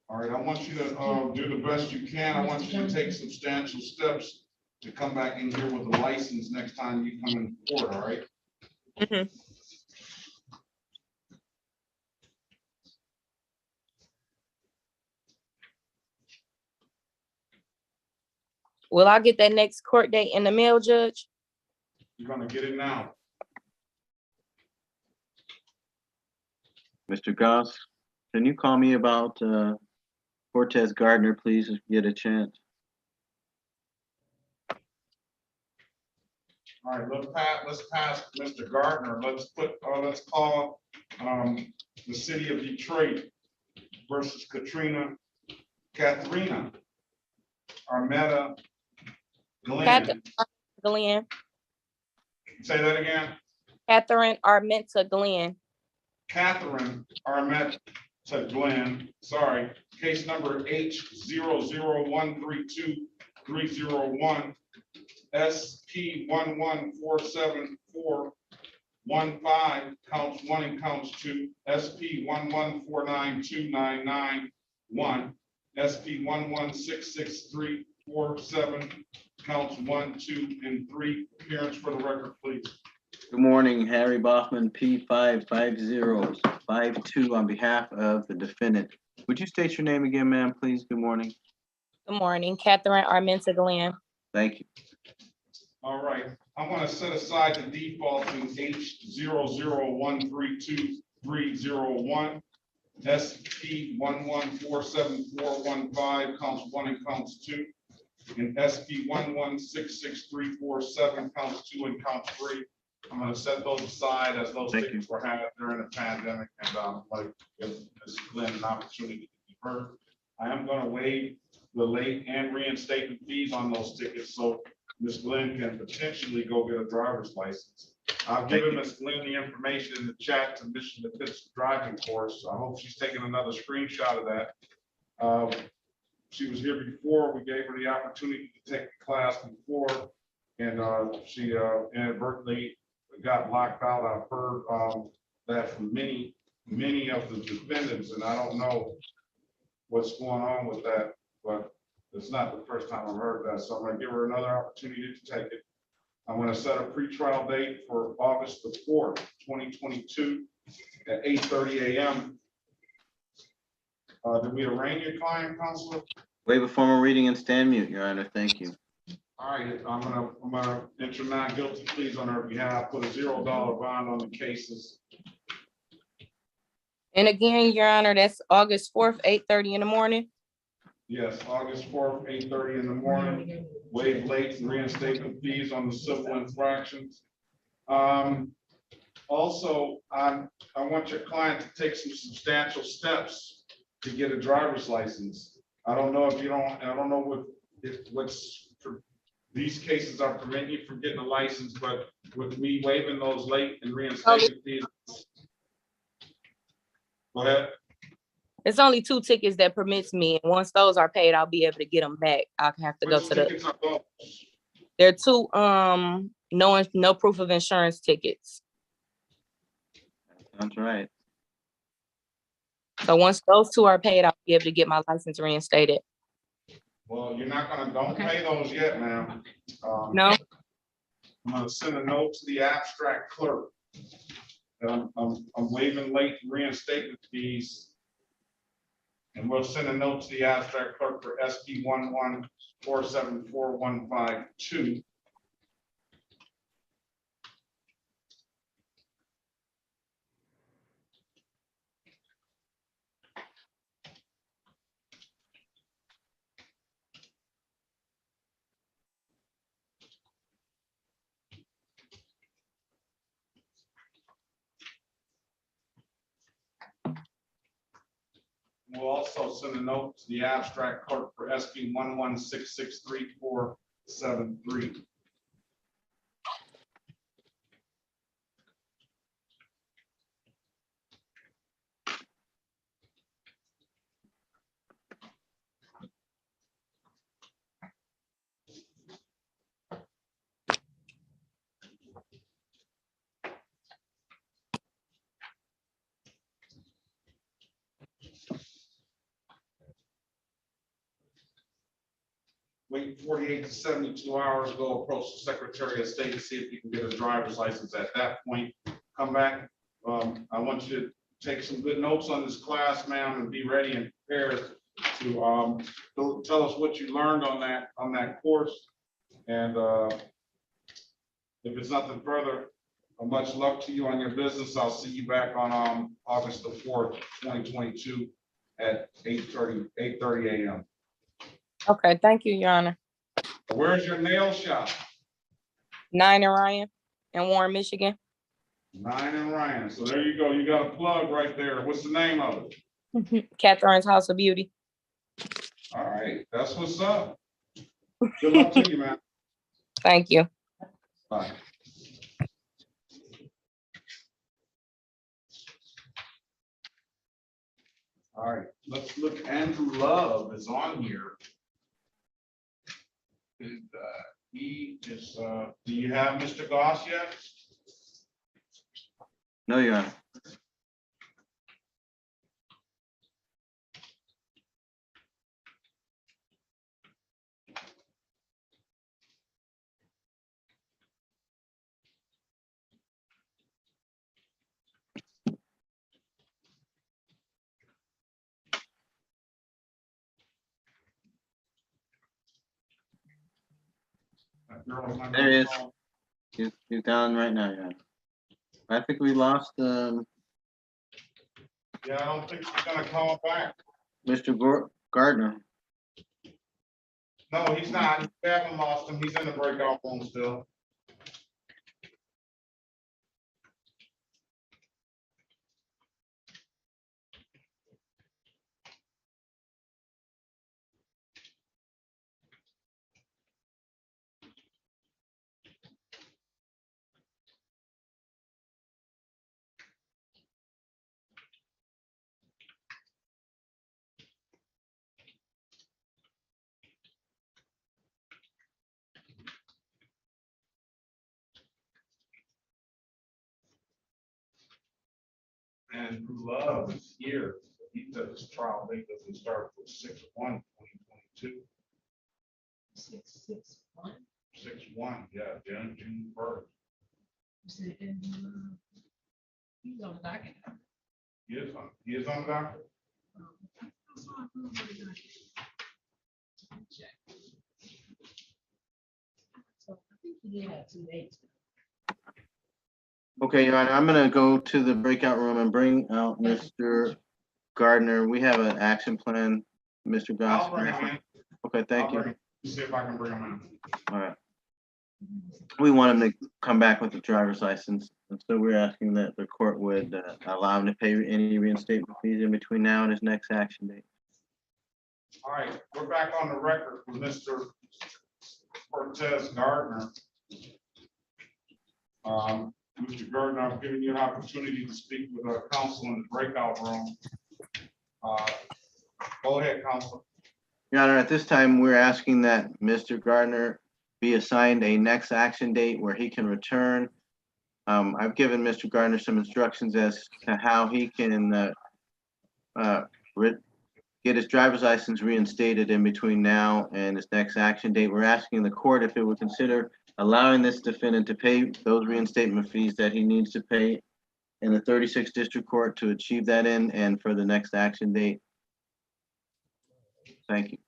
All right, I want you to do the best you can. I want you to take substantial steps to come back in here with a license next time you come in court, all right? Mm-hmm. Will I get that next court date in the mail, Judge? You're gonna get it now. Mr. Goss, can you call me about Cortez Gardner, please, if you get a chance? All right, let's pass Mr. Gardner. Let's call the city of Detroit versus Katharina Armetta Glenn. Glenn. Say that again. Catherine Armenta Glenn. Catherine Armetta Glenn, sorry, case number H00132301, SP 1147415, counts 1 and counts 2, SP 1149299, SP 1166347, counts 1, 2, and 3. Appearance for the record, please. Good morning, Harry Bachman, P55052 on behalf of the defendant. Would you state your name again, ma'am, please? Good morning. Good morning, Catherine Armenta Glenn. Thank you. All right, I'm going to set aside the default to H00132301. SP 11474415, counts 1 and counts 2, and SP 11663447, counts 2 and counts 3. I'm gonna set those aside as those tickets were had during the pandemic, and like give Ms. Glenn an opportunity to be heard. I am gonna waive the late and reinstatement fees on those tickets, so Ms. Glenn can potentially go get a driver's license. I've given Ms. Glenn the information in the chat to Mission Defense driving course. I hope she's taking another screenshot of that. She was here before. We gave her the opportunity to take the class before, and she inadvertently got locked out. I've heard that from many of the defendants, and I don't know what's going on with that, but it's not the first time I've heard that. So I'm going to give her another opportunity to take it. I'm going to set a pretrial date for August the 4th, 2022 at 8:30 a.m. Did we arraign your client, Counselor? Waive a formal reading and stand mute, Your Honor. Thank you. All right, I'm gonna enter not guilty pleas on her behalf, put a $0 bond on the cases. And again, Your Honor, that's August 4th, 8:30 in the morning. Yes, August 4th, 8:30 in the morning. Waive late and reinstatement fees on the civil infractions. Also, I want your client to take some substantial steps to get a driver's license. I don't know what's for these cases are preventing you from getting a license, but with me waiving those late and reinstatement fees. Go ahead. It's only 2 tickets that permits me, and once those are paid, I'll be able to get them back. I'll have to go to tickets are those? There are 2 no proof of insurance tickets. That's right. So once those 2 are paid, I'll be able to get my license reinstated. Well, you're not gonna, don't pay those yet, ma'am. No? I'm gonna send a note to the abstract clerk. that I'm waiving late reinstatement fees. And we'll send a note to the abstract clerk for SP 114744152. We'll also send a note to the abstract clerk for SP 116634473. Wait 48 to 72 hours, go approach the Secretary of State to see if you can get a driver's license. At that point, come back. I want you to take some good notes on this class, ma'am, and be ready and prepared to tell us what you learned on that course. And if it's nothing further, much luck to you on your business. I'll see you back on August the 4th, 2022 at 8:30 a.m. Okay, thank you, Your Honor. Where's your nail shop? 9 and Ryan in Warren, Michigan. 9 and Ryan. So there you go. You got a plug right there. What's the name of it? Catherine's House of Beauty. All right. That's what's up. Good luck to you, man. Thank you. Bye. All right. Let's look. Andrew Love is on here. And, he is, do you have Mr. Goss yet? No, Your Honor. There he is. He's down right now, Your Honor. I think we lost Yeah, I don't think she's gonna call back. Mr. Gardner. No, he's not. We haven't lost him. He's in the breakout room still. And Love is here. He said his trial date doesn't start till 6/1/2022. 661. 6/1, yeah, June 1st. You said, and, he's on the docket. He is on that. Check. So I think he did have 2 dates. Okay, Your Honor, I'm gonna go to the breakout room and bring out Mr. Gardner. We have an action plan, Mr. I'll bring Goss. him in. Okay, thank you. See if I can bring him in. All right. We want him to come back with a driver's license, and so we're asking that the court would allow him to pay any reinstatement fees in between now and his next action date. All right, we're back on the record with Mr. Cortez Gardner. Mr. Gardner, I've given you an opportunity to speak with our counsel in the breakout room. Go ahead, counsel. Your Honor, at this time, we're asking that Mr. Gardner be assigned a next action date where he can return. I've given Mr. Gardner some instructions as to how he can get his driver's license reinstated in between now and his next action date. We're asking the court if it would consider allowing this defendant to pay those reinstatement fees that he needs to pay in the 36th District Court to achieve that end and for the next action date. Thank you.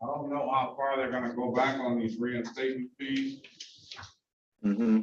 I don't know how far they're gonna go back on these reinstatement fees. Mm-hmm.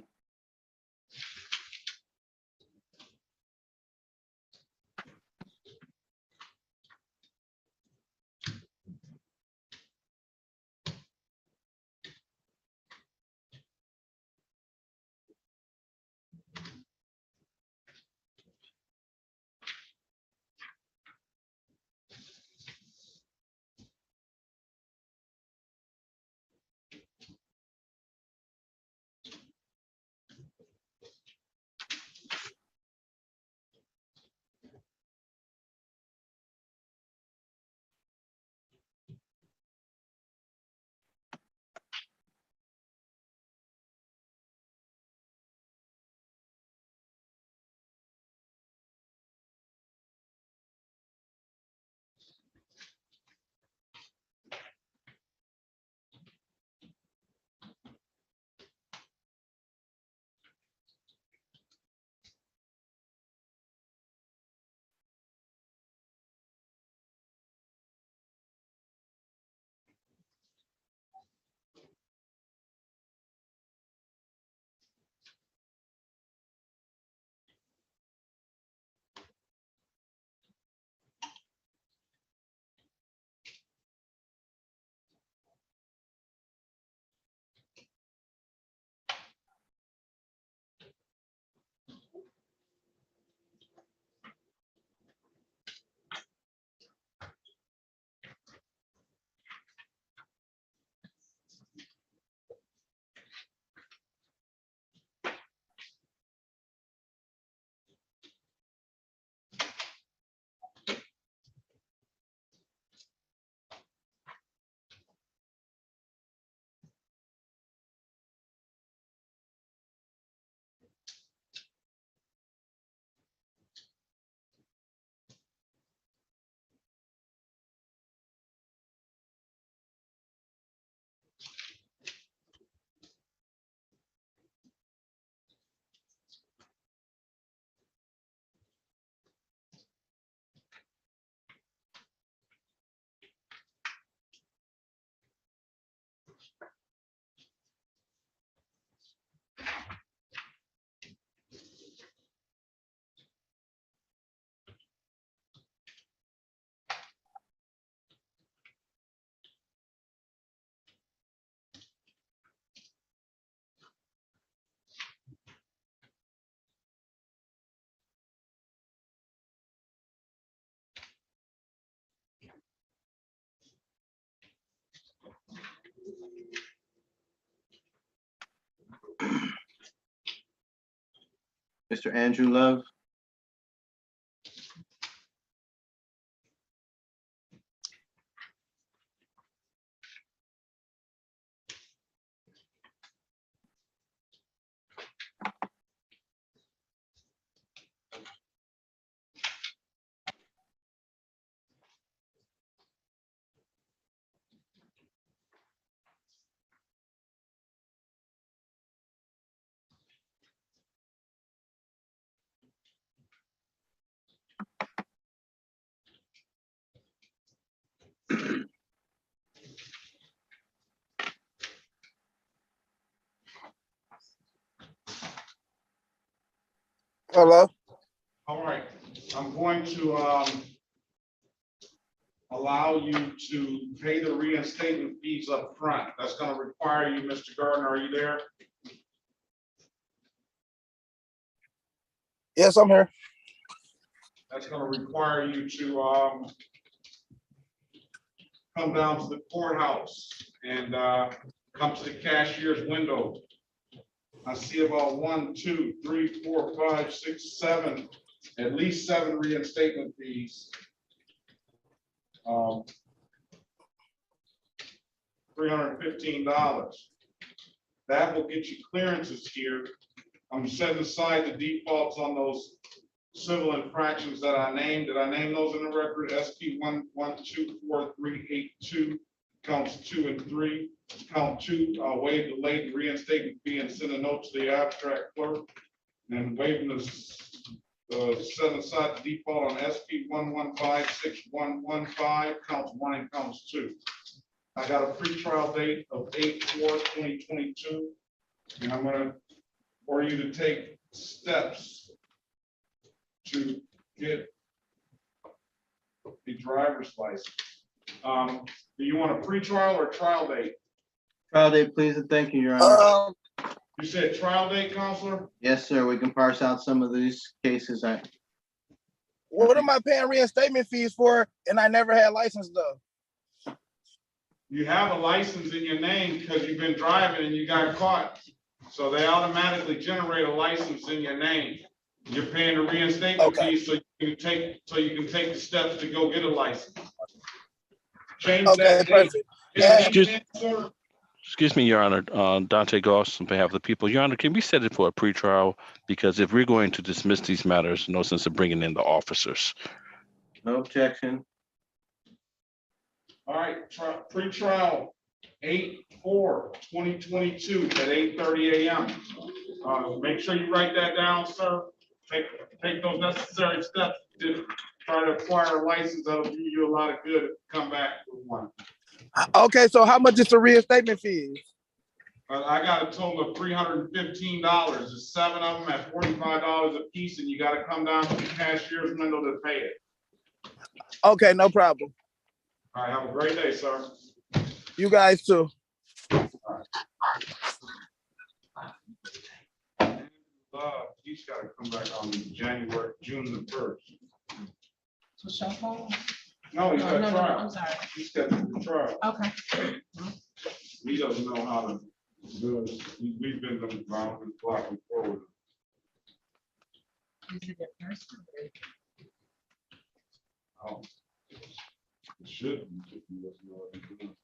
Mr. Andrew Love. Hello? All right, I'm going to allow you to pay the reinstatement fees up front. That's gonna require you, Mr. Gardner, are you there? Yes, I'm here. That's gonna require you to come down to the courthouse and come to the cashier's window. I see about 1, 2, 3, 4, 5, 6, 7, at least 7 reinstatement fees. $315. That will get you clearances here. I'm setting aside the defaults on those civil infractions that I named. Did I name those in the record? SP 1124382, counts 2 and 3. Count 2, waive the late reinstatement fee and send a note to the abstract clerk. And waiving the setting aside the default on SP 1156115, counts 1 and counts 2. I got a pretrial date of 8/4/2022, and I'm gonna for you to take steps to get the driver's license. Do you want a pretrial or trial date? Trial date, please, and thank you, Your Honor. You said trial date, Counselor? Yes, sir. We can parse out some of these cases. What am I paying reinstatement fees for? And I never had license though. You have a license in your name because you've been driving and you got caught. So they automatically generate a license in your name. You're paying the reinstatement fee so you can take the steps to go get a license. Change that date. Excuse me, Your Honor, Dante Goss on behalf of the people. Your Honor, can we set it for a pretrial? Because if we're going to dismiss these matters, no sense of bringing in the officers. No objection. All right, pretrial 8/4/2022 at 8:30 a.m. Make sure you write that down, sir. Take those necessary steps to try to acquire a license. That'll do you a lot of good if you come back with one. Okay, so how much is the reinstatement fees? I got a total of $315. There's 7 of them at $45 a piece, and you got to come down to the cashier's window to pay it. Okay, no problem. All right, have a great day, sir. You guys too. He's got to come back on June the 1st. So show call? No, he's got no, trial. I'm sorry. He's got the trial. Okay. He doesn't know how to do it. We've been around and blocking forward. Is it a person? Oh, it should be if he doesn't know what he's doing.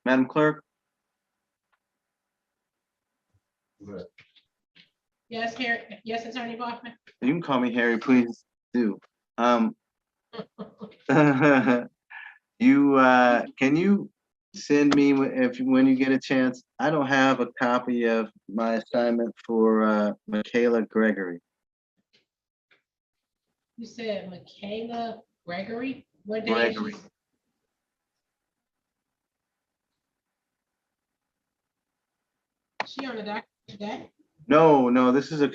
Madam Clerk? Yes, Harry. Yes, Attorney Bachman. You can call me Harry, please do. Can you send me when you get a chance? I don't have a copy of my assignment for Michaela Gregory. You said Michaela Gregory? What day is Gregory. she on the docket today? No, this is a